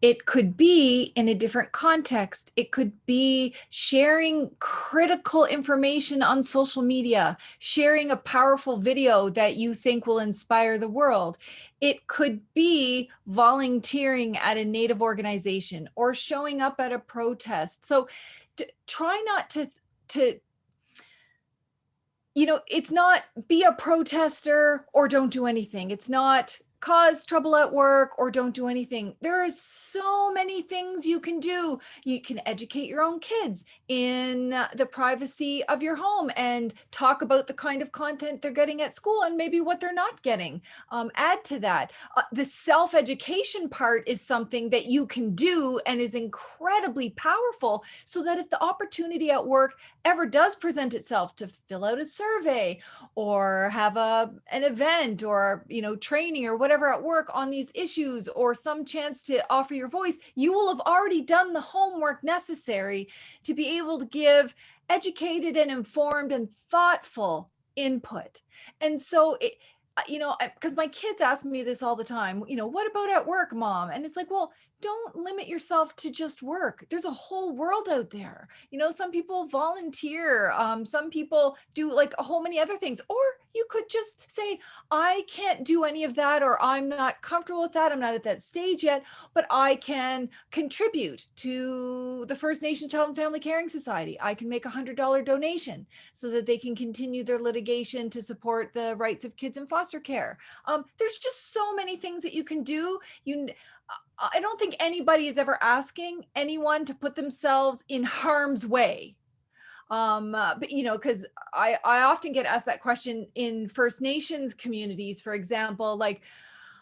It could be in a different context. It could be sharing critical information on social media, sharing a powerful video that you think will inspire the world. It could be volunteering at a Native organization or showing up at a protest. So try not to, it's not be a protester or don't do anything. It's not cause trouble at work or don't do anything. There are so many things you can do. You can educate your own kids in the privacy of your home and talk about the kind of content they're getting at school and maybe what they're not getting. Add to that. The self-education part is something that you can do and is incredibly powerful, so that if the opportunity at work ever does present itself to fill out a survey or have an event or training or whatever at work on these issues, or some chance to offer your voice, you will have already done the homework necessary to be able to give educated and informed and thoughtful input. And so because my kids ask me this all the time, what about at work, Mom? And it's like, well, don't limit yourself to just work. There's a whole world out there. Some people volunteer. Some people do like a whole many other things. Or you could just say, I can't do any of that, or I'm not comfortable with that. I'm not at that stage yet, but I can contribute to the First Nations Child and Family Caring Society. I can make a $100 donation so that they can continue their litigation to support the rights of kids in foster care. There's just so many things that you can do. I don't think anybody is ever asking anyone to put themselves in harm's way. But because I often get asked that question in First Nations communities, for example, like,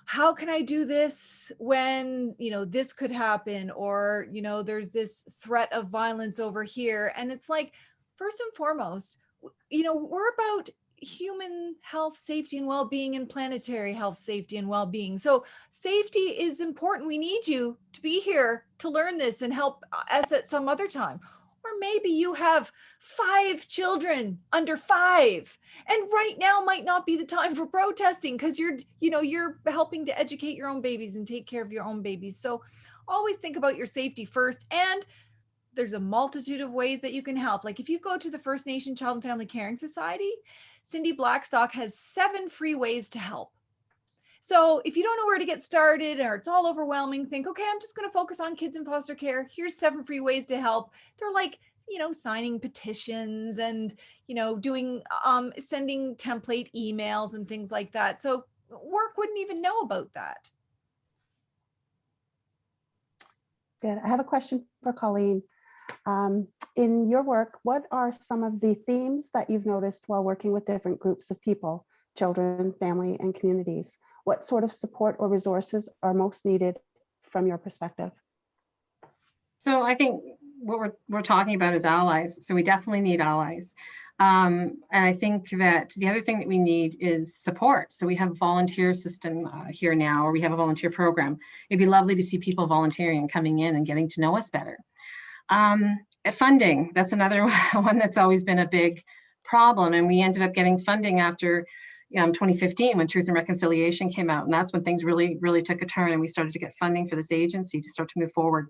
how can I do this when, this could happen, or, there's this threat of violence over here. And it's like, first and foremost, we're about human health, safety, and well-being, and planetary health, safety, and well-being. So safety is important. We need you to be here to learn this and help us at some other time. Or maybe you have 5 children under 5, and right now might not be the time for protesting because you're helping to educate your own babies and take care of your own babies. So always think about your safety first. And there's a multitude of ways that you can help. Like if you go to the First Nation Child and Family Caring Society, Cindy Blackstock has 7 free ways to help. So if you don't know where to get started, or it's all overwhelming, think, okay, I'm just going to focus on kids in foster care. Here's 7 free ways to help. They're like, signing petitions and, doing, sending template emails and things like that. So work wouldn't even know about that. Good. I have a question for Colleen. In your work, what are some of the themes that you've noticed while working with different groups of people, children, family, and communities? What sort of support or resources are most needed from your perspective? So I think what we're talking about is allies. So we definitely need allies. And I think that the other thing that we need is support. So we have a volunteer system here now, or we have a volunteer program. It'd be lovely to see people volunteering and coming in and getting to know us better. Funding, that's another one that's always been a big problem. And we ended up getting funding after 2015 when Truth and Reconciliation came out. And that's when things really, really took a turn, and we started to get funding for this agency to start to move forward.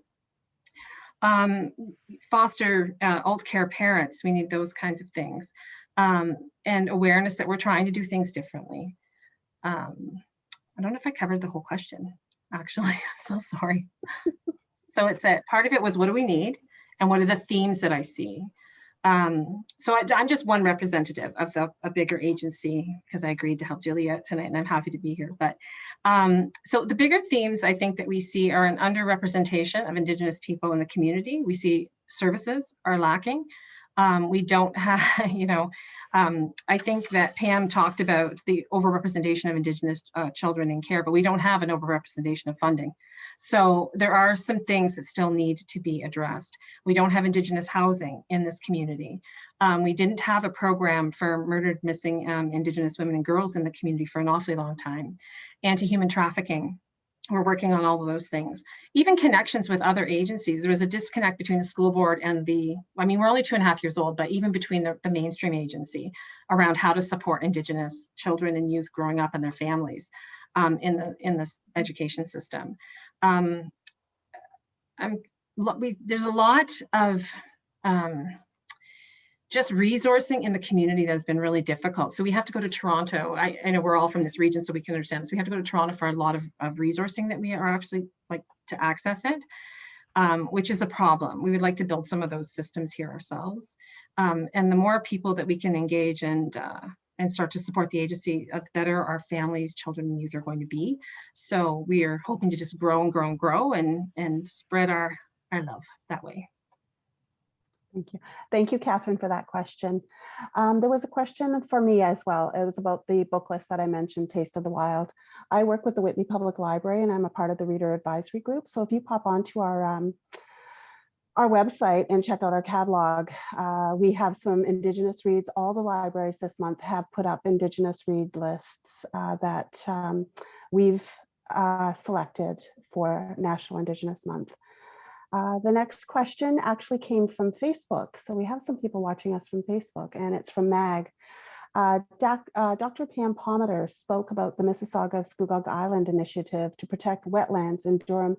Foster alt care parents, we need those kinds of things. And awareness that we're trying to do things differently. I don't know if I covered the whole question, actually. I'm so sorry. So it's part of it was, what do we need? And what are the themes that I see? So I'm just one representative of a bigger agency because I agreed to help Julia tonight, and I'm happy to be here. But so the bigger themes I think that we see are an underrepresentation of Indigenous people in the community. We see services are lacking. We don't have, I think that Pam talked about the overrepresentation of Indigenous children in care, but we don't have an overrepresentation of funding. So there are some things that still need to be addressed. We don't have Indigenous housing in this community. We didn't have a program for murdered, missing Indigenous women and girls in the community for an awfully long time. Anti-human trafficking. We're working on all of those things. Even connections with other agencies. There was a disconnect between the school board and we're only 2.5 years old, but even between the mainstream agency around how to support Indigenous children and youth growing up and their families in this education system. There's a lot of just resourcing in the community that has been really difficult. So we have to go to Toronto. I know we're all from this region, so we can understand this. We have to go to Toronto for a lot of resourcing that we are actually like to access it, which is a problem. We would like to build some of those systems here ourselves. And the more people that we can engage and start to support the agency, the better our families, children, and youth are going to be. So we are hoping to just grow and grow and grow and spread our love that way. Thank you. Thank you, Catherine, for that question. There was a question for me as well. It was about the book list that I mentioned, Taste of the Wild. I work with the Whitby Public Library and I'm a part of the Reader Advisory Group. So if you pop onto our website and check out our catalog, we have some Indigenous reads. All the libraries this month have put up Indigenous read lists that we've selected for National Indigenous Month. The next question actually came from Facebook. So we have some people watching us from Facebook, and it's from Mag. Dr. Pam Palmater spoke about the Mississauga of Scugog Island initiative to protect wetlands in Durham,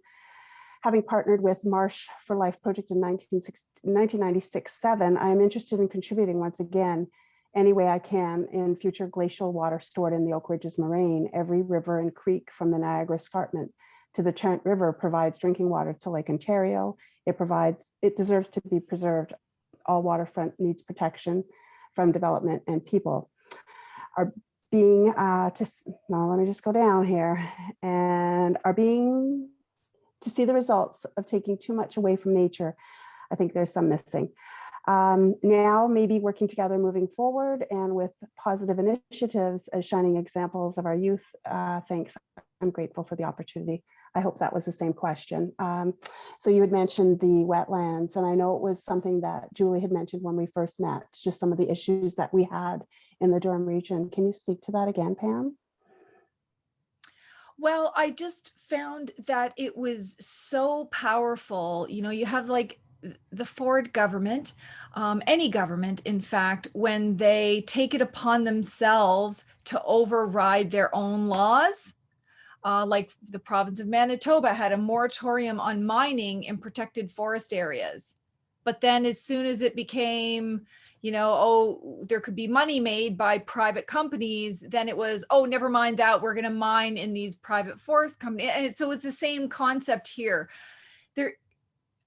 having partnered with Marsh for Life project in 1996-7. I am interested in contributing once again, any way I can, in future glacial water stored in the Oak Ridges Moraine. Every river and creek from the Niagara Escarpment to the Trent River provides drinking water to Lake Ontario. It deserves to be preserved. All waterfront needs protection from development, and people are being let me just go down here, and are being to see the results of taking too much away from nature. I think there's some missing. Now maybe working together moving forward and with positive initiatives as shining examples of our youth. Thanks. I'm grateful for the opportunity. I hope that was the same question. So you had mentioned the wetlands, and I know it was something that Julie had mentioned when we first met, just some of the issues that we had in the Durham region. Can you speak to that again, Pam? Well, I just found that it was so powerful. You know, you have like the Ford government, any government, in fact, when they take it upon themselves to override their own laws. Like the province of Manitoba had a moratorium on mining in protected forest areas. But then as soon as it became, there could be money made by private companies, then it was, oh, never mind that, we're going to mine in these private forest companies. And so it's the same concept here.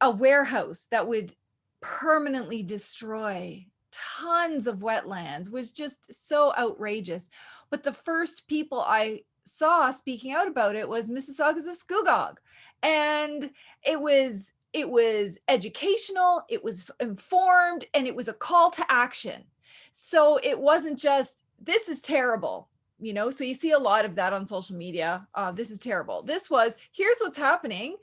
A warehouse that would permanently destroy tons of wetlands was just so outrageous. But the first people I saw speaking out about it was Mississaugas of Scugog, and it was educational, it was informed, and it was a call to action. So it wasn't just, this is terrible, so you see a lot of that on social media. This is terrible. This was, here's what's happening.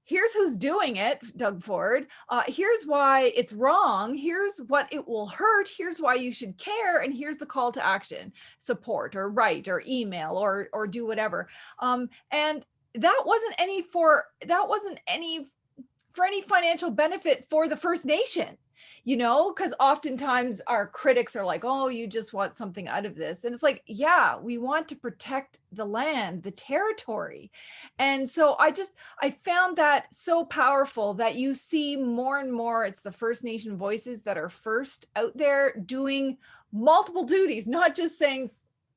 Here's who's doing it, Doug Ford. Here's why it's wrong. Here's what it will hurt. Here's why you should care. And here's the call to action, support or write or email or do whatever. And that wasn't any for any financial benefit for the First Nation, because oftentimes our critics are like, oh, you just want something out of this. And it's like, yeah, we want to protect the land, the territory. And so I found that so powerful that you see more and more, it's the First Nation voices that are first out there doing multiple duties, not just saying,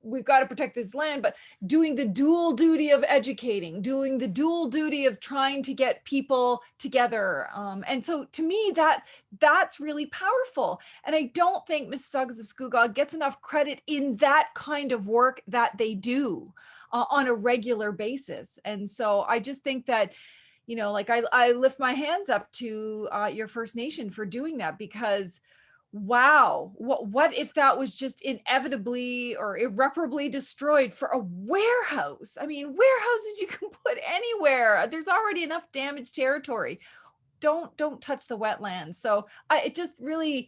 we've got to protect this land, but doing the dual duty of educating, doing the dual duty of trying to get people together. And so to me, that's really powerful. And I don't think Mississaugas of Scugog gets enough credit in that kind of work that they do on a regular basis. And so I just think that, you know, like I lift my hands up to your First Nation for doing that, because wow, what if that was just inevitably or irreparably destroyed for a warehouse? I mean, warehouses you can put anywhere. There's already enough damaged territory. Don't touch the wetlands. So it just really,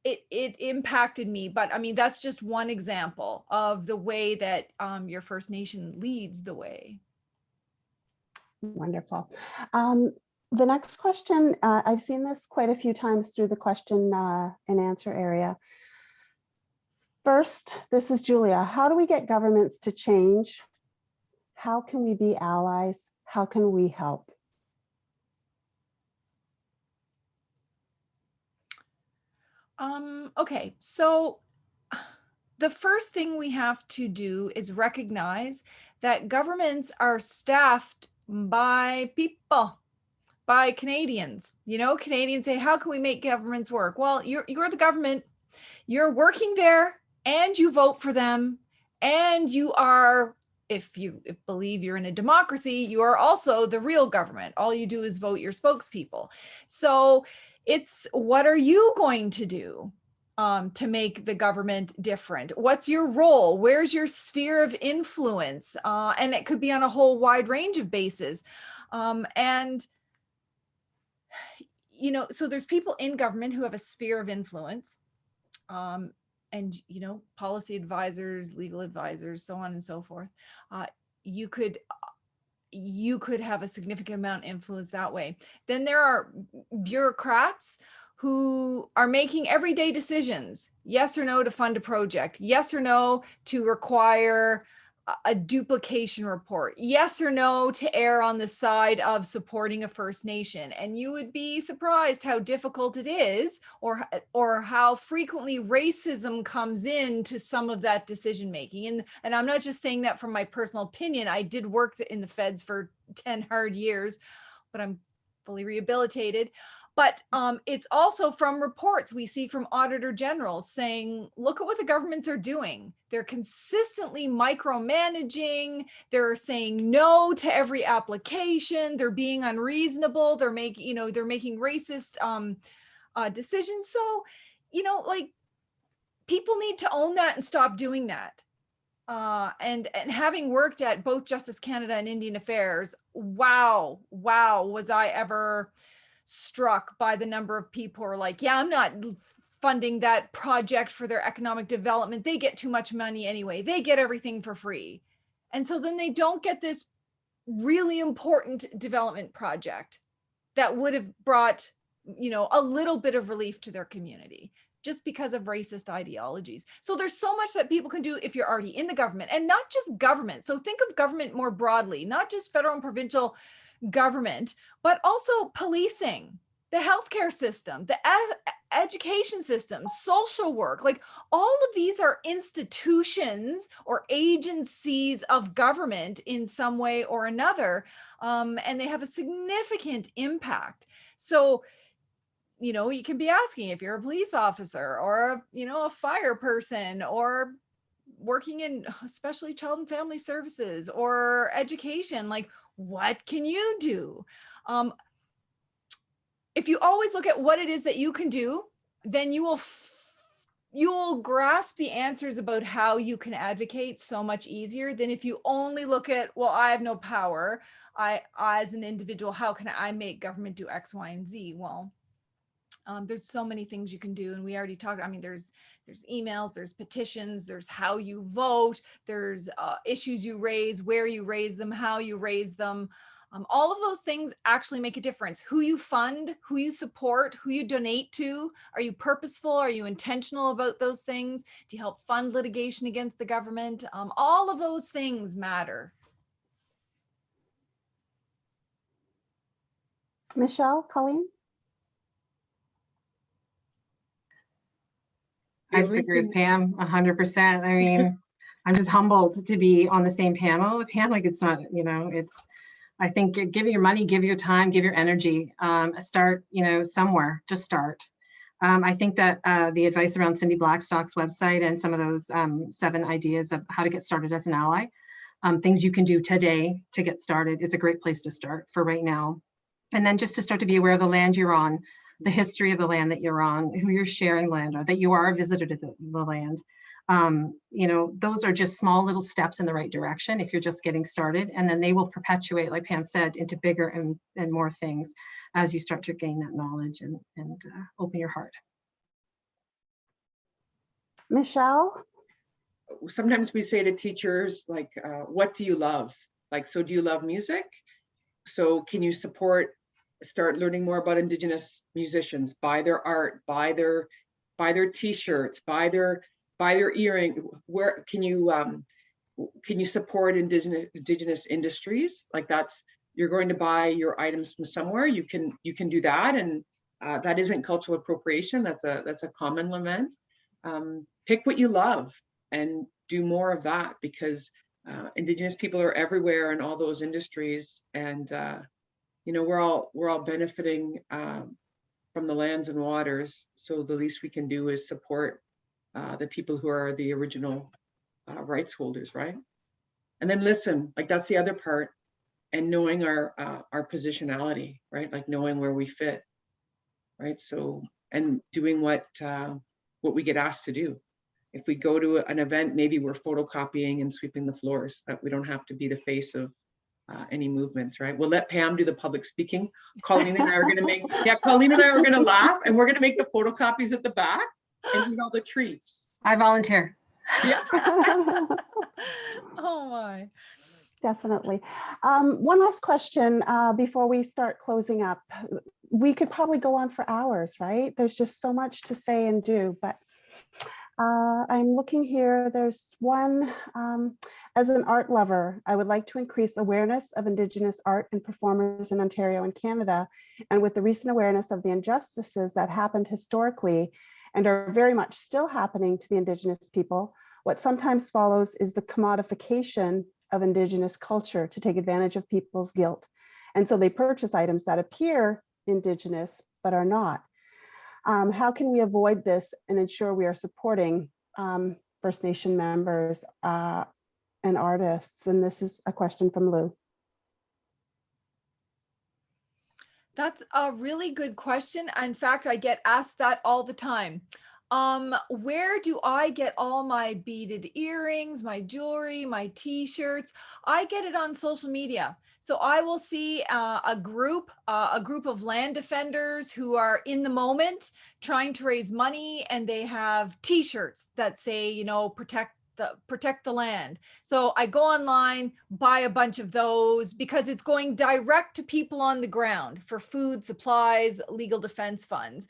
it impacted me. But I mean, that's just one example of the way that your First Nation leads the way. Wonderful. The next question, I've seen this quite a few times through the question and answer area. First, this is Julia. How do we get governments to change? How can we be allies? How can we help? Okay, so the first thing we have to do is recognize that governments are staffed by people, by Canadians. You know, Canadians say, how can we make governments work? Well, you're the government, you're working there, and you vote for them, and you are, if you believe you're in a democracy, you are also the real government. All you do is vote your spokespeople. So it's, what are you going to do to make the government different? What's your role? Where's your sphere of influence? And it could be on a whole wide range of bases. And you know, so there's people in government who have a sphere of influence, and, you know, policy advisors, legal advisors, so on and so forth. You could have a significant amount of influence that way. Then there are bureaucrats who are making everyday decisions, yes or no to fund a project, yes or no to require a duplication report, yes or no to err on the side of supporting a First Nation. And you would be surprised how difficult it is, or how frequently racism comes into some of that decision making. And I'm not just saying that from my personal opinion. I did work in the feds for 10 hard years, but I'm fully rehabilitated. But it's also from reports we see from auditor generals saying, look at what the governments are doing. They're consistently micromanaging. They're saying no to every application. They're being unreasonable. They're making, you know, they're making racist decisions. So, you know, like, people need to own that and stop doing that. And having worked at both Justice Canada and Indian Affairs, wow, was I ever struck by the number of people who are like, yeah, I'm not funding that project for their economic development. They get too much money anyway. They get everything for free. And so then they don't get this really important development project that would have brought, you know, a little bit of relief to their community, just because of racist ideologies. So there's so much that people can do if you're already in the government, and not just government. So think of government more broadly, not just federal and provincial government, but also policing, the healthcare system, the education system, social work. Like, all of these are institutions or agencies of government in some way or another, and they have a significant impact. So, you know, you can be asking, if you're a police officer or, you know, a fire person, or working in especially child and family services or education, like, what can you do? If you always look at what it is that you can do, then you will grasp the answers about how you can advocate so much easier than if you only look at, well, I have no power. I as an individual, how can I make government do X, Y, and Z? Well, there's so many things you can do. And we already talked, I mean, there's emails, there's petitions, there's how you vote, there's issues you raise, where you raise them, how you raise them. All of those things actually make a difference. Who you fund, who you support, who you donate to. Are you purposeful? Are you intentional about those things? Do you help fund litigation against the government? All of those things matter. Michelle, Colleen? I just agree with Pam 100%. I mean, I'm just humbled to be on the same panel with Pam. Like, it's not, you know, it's, I think give your money, give your time, give your energy, start, you know, somewhere, just start. I think that the advice around Cindy Blackstock's website and some of those 7 ideas of how to get started as an ally, things you can do today to get started is a great place to start for right now. And then just to start to be aware of the land you're on, the history of the land that you're on, who you're sharing land, or that you are a visitor to the land. You know, those are just small little steps in the right direction if you're just getting started, and then they will perpetuate, like Pam said, into bigger and more things as you start to gain that knowledge and open your heart. Michelle? Sometimes we say to teachers, like, what do you love? Like, so do you love music? So can you start learning more about Indigenous musicians, buy their art, buy their t-shirts, buy their earring. Where can you support Indigenous industries? Like, that's, you're going to buy your items from somewhere, you can do that, and that isn't cultural appropriation. That's a common lament. Pick what you love and do more of that, because Indigenous people are everywhere in all those industries, and you know, we're all benefiting from the lands and waters. So the least we can do is support the people who are the original rights holders, right? And then listen, like, that's the other part, and knowing our positionality, right? Like, knowing where we fit, right? So, and doing what we get asked to do. If we go to an event, maybe we're photocopying and sweeping the floors, that we don't have to be the face of any movements, right? We'll let Pam do the public speaking. Colleen and I are going to laugh, and we're going to make the photocopies at the back and eat all the treats. I volunteer. Yeah. Oh my. Definitely. One last question before we start closing up. We could probably go on for hours, right? There's just so much to say and do, but I'm looking here. There's one, as an art lover, I would like to increase awareness of Indigenous art and performers in Ontario and Canada. And with the recent awareness of the injustices that happened historically and are very much still happening to the Indigenous people, what sometimes follows is the commodification of Indigenous culture to take advantage of people's guilt. And so they purchase items that appear Indigenous but are not. How can we avoid this and ensure we are supporting First Nation members and artists? And this is a question from Lou. That's a really good question. In fact, I get asked that all the time. Where do I get all my beaded earrings, my jewelry, my t-shirts? I get it on social media. So I will see a group of land defenders who are in the moment trying to raise money, and they have t-shirts that say, you know, protect the land. So I go online, buy a bunch of those, because it's going direct to people on the ground for food, supplies, legal defense funds.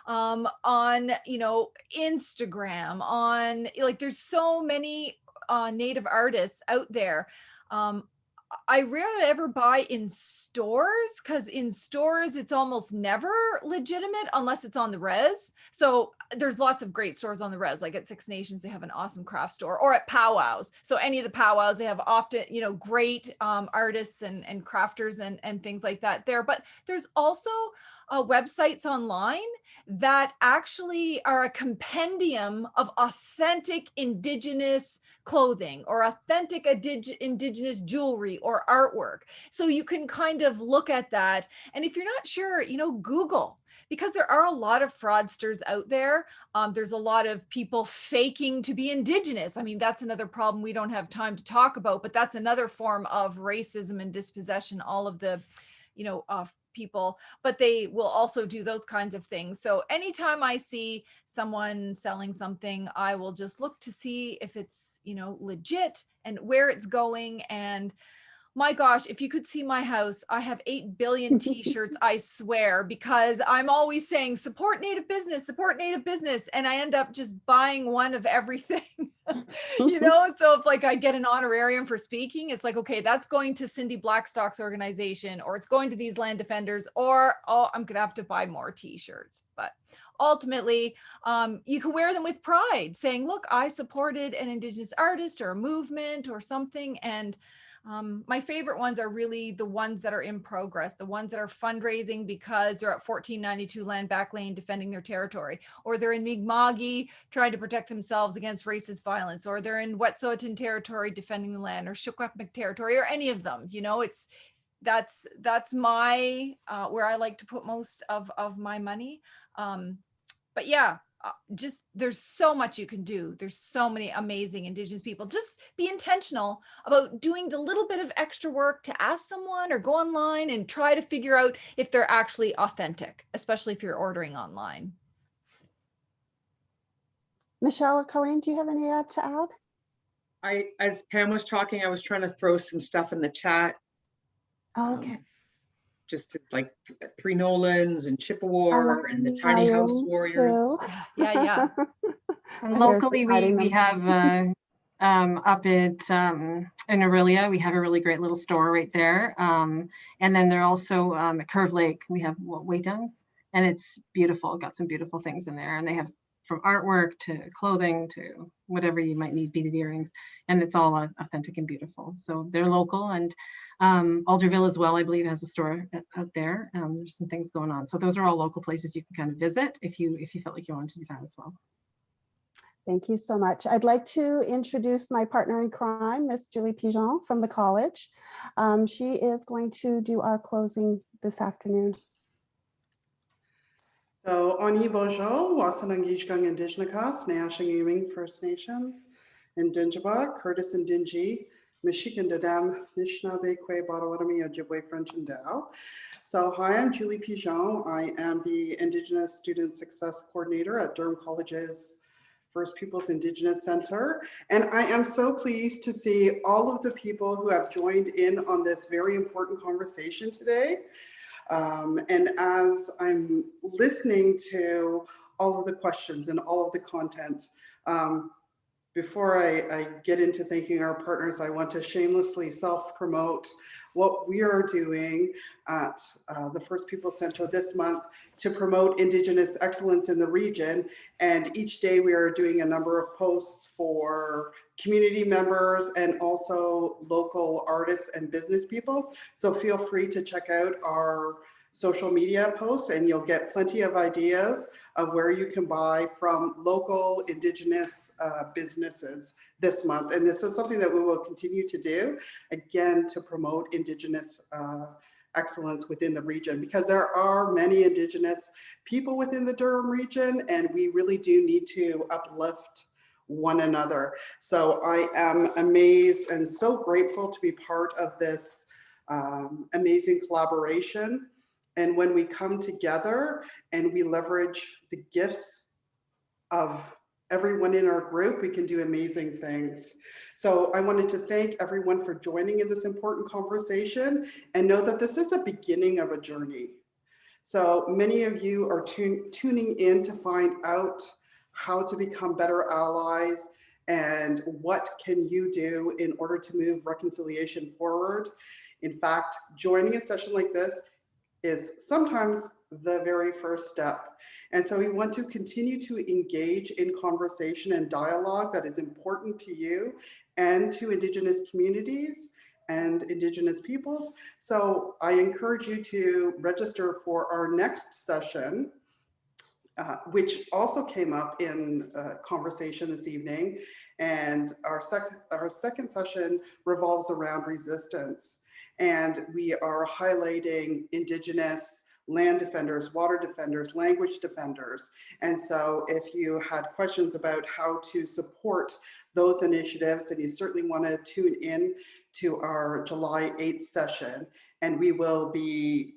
On, you know, Instagram, on, like, there's so many Native artists out there. I rarely ever buy in stores, because in stores it's almost never legitimate unless it's on the res. So there's lots of great stores on the res, like at Six Nations, they have an awesome craft store, or at powwows. So any of the powwows, they have often, you know, great artists and crafters and things like that there. But there's also websites online that actually are a compendium of authentic Indigenous clothing or authentic Indigenous jewelry or artwork. So you can kind of look at that. And if you're not sure, you know, Google, because there are a lot of fraudsters out there. There's a lot of people faking to be Indigenous. I mean, that's another problem we don't have time to talk about, but that's another form of racism and dispossession, all of the, you know, people, but they will also do those kinds of things. So anytime I see someone selling something, I will just look to see if it's, you know, legit and where it's going. And my gosh, if you could see my house, I have 8 billion t-shirts, I swear, because I'm always saying support Native business, and I end up just buying one of everything. You know, so if like I get an honorarium for speaking, it's like, okay, that's going to Cindy Blackstock's organization, or it's going to these land defenders, or, oh, I'm gonna have to buy more t-shirts. But ultimately, you can wear them with pride, saying, look, I supported an Indigenous artist or a movement or something. And my favorite ones are really the ones that are in progress, the ones that are fundraising because they're at 1492 Land Back Lane defending their territory, or they're in Mi'kma'ki trying to protect themselves against racist violence, or they're in Wet'suwet'en territory defending the land, or Secwepemc territory, or any of them. You know, that's my where I like to put most of my money. But yeah, just there's so much you can do. There's so many amazing Indigenous people. Just be intentional about doing the little bit of extra work to ask someone or go online and try to figure out if they're actually authentic, especially if you're ordering online. Michelle or Colleen, do you have any to add? As Pam was talking, I was trying to throw some stuff in the chat. Oh, okay. Just like Three Nolans and Chippewa and the Tiny House Warriors. Too. Yeah. And locally, we have up at in Aurelia, we have a really great little store right there. And then they're also at Curve Lake, we have Wetlands, and it's beautiful. Got some beautiful things in there, and they have from artwork to clothing to whatever you might need, beaded earrings, and it's all authentic and beautiful. So they're local, and Alderville as well, I believe, has a store out there. There's some things going on. So those are all local places you can kind of visit if you felt like you wanted to do that as well. Thank you so much. I'd like to introduce my partner in crime, Miss Julie Pizong from the college. She is going to do our closing this afternoon. So, Oni Bojo, Wasanangishgang Indigenous, Nashing First Nation, Indinjaba, Curtis and Dingy, Michigan Dadam, Nishnawbe, Kwe, Potawatomi, Ojibwe, French, and Dao. So, hi, I'm Julie Pizong. I am the Indigenous Student Success Coordinator at Durham College's First Peoples Indigenous Center. And I am so pleased to see all of the people who have joined in on this very important conversation today. And as I'm listening to all of the questions and all of the content, before I get into thanking our partners, I want to shamelessly self-promote what we are doing at the First People Center this month to promote Indigenous excellence in the region. And each day we are doing a number of posts for community members and also local artists and business people. So feel free to check out our social media posts and you'll get plenty of ideas of where you can buy from local Indigenous businesses this month. And this is something that we will continue to do, again, to promote Indigenous excellence within the region, because there are many Indigenous people within the Durham region, and we really do need to uplift one another. So I am amazed and so grateful to be part of this amazing collaboration. And when we come together and we leverage the gifts of everyone in our group, we can do amazing things. So I wanted to thank everyone for joining in this important conversation and know that this is the beginning of a journey. So many of you are tuning in to find out how to become better allies and what can you do in order to move reconciliation forward. In fact, joining a session like this is sometimes the very first step. And so we want to continue to engage in conversation and dialogue that is important to you and to Indigenous communities and Indigenous peoples. So I encourage you to register for our next session, which also came up in conversation this evening. And our second session revolves around resistance. And we are highlighting Indigenous land defenders, water defenders, language defenders. And so if you had questions about how to support those initiatives, then you certainly want to tune in to our July 8th session. And we will be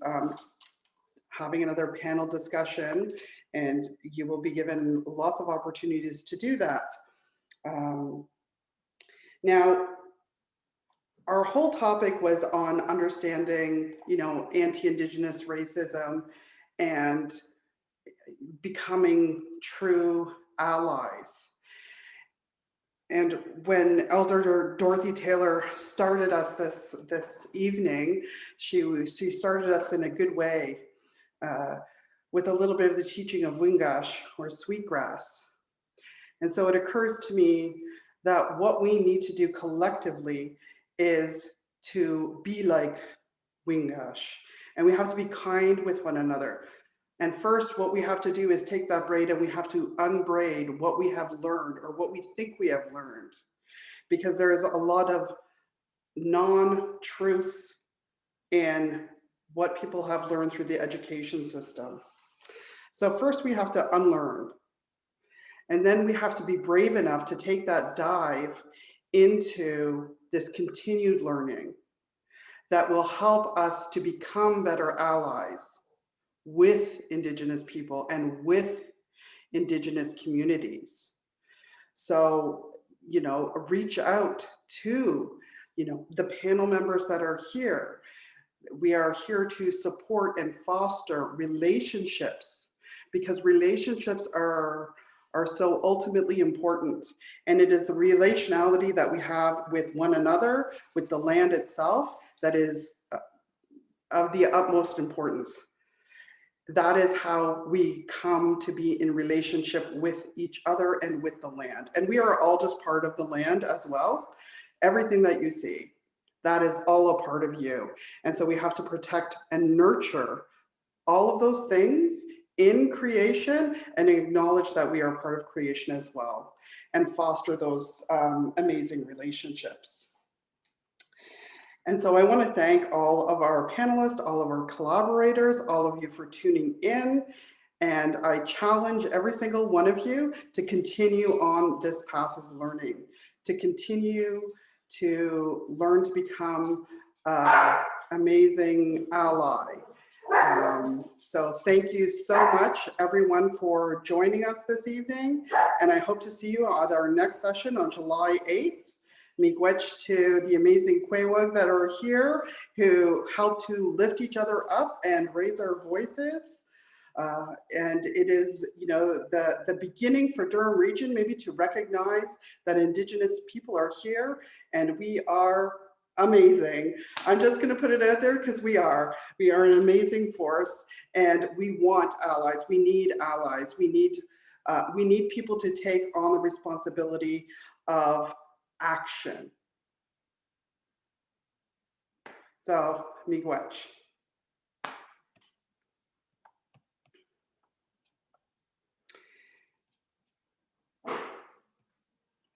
having another panel discussion, and you will be given lots of opportunities to do that. Now, our whole topic was on understanding, anti-Indigenous racism and becoming true allies. And when Elder Dorothy Taylor started us this evening, she started us in a good way with a little bit of the teaching of Wingash or sweetgrass. And so it occurs to me that what we need to do collectively is to be like Wingash, and we have to be kind with one another. And first, what we have to do is take that braid and we have to unbraid what we have learned or what we think we have learned, because there is a lot of non-truths in what people have learned through the education system. So first we have to unlearn. And then we have to be brave enough to take that dive into this continued learning that will help us to become better allies with Indigenous people and with Indigenous communities. So, you know, reach out to, you know, the panel members that are here. We are here to support and foster relationships, because relationships are so ultimately important. And it is the relationality that we have with one another, with the land itself, that is of the utmost importance. That is how we come to be in relationship with each other and with the land. And we are all just part of the land as well. Everything that you see, that is all a part of you. And so we have to protect and nurture all of those things in creation and acknowledge that we are part of creation as well, and foster those amazing relationships. And so I want to thank all of our panelists, all of our collaborators, all of you for tuning in. And I challenge every single one of you to continue on this path of learning, to continue to learn to become an amazing ally. So thank you so much, everyone, for joining us this evening. And I hope to see you at our next session on July 8th. Miigwech to the amazing Kwewag that are here, who help to lift each other up and raise our voices. And it is, you know, the beginning for Durham Region, maybe to recognize that Indigenous people are here and we are amazing. I'm just going to put it out there because we are an amazing force, and we want allies. We need allies. We need people to take on the responsibility of action. So, miigwech.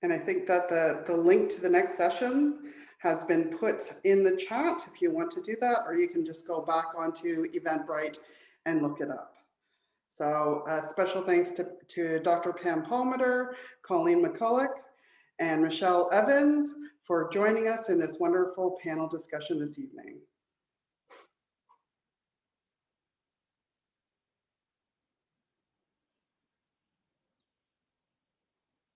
And I think that the link to the next session has been put in the chat if you want to do that, or you can just go back onto Eventbrite and look it up. So special thanks to Dr. Pam Palmater, Colleen Mccullough, and Michelle Evans for joining us in this wonderful panel discussion this evening.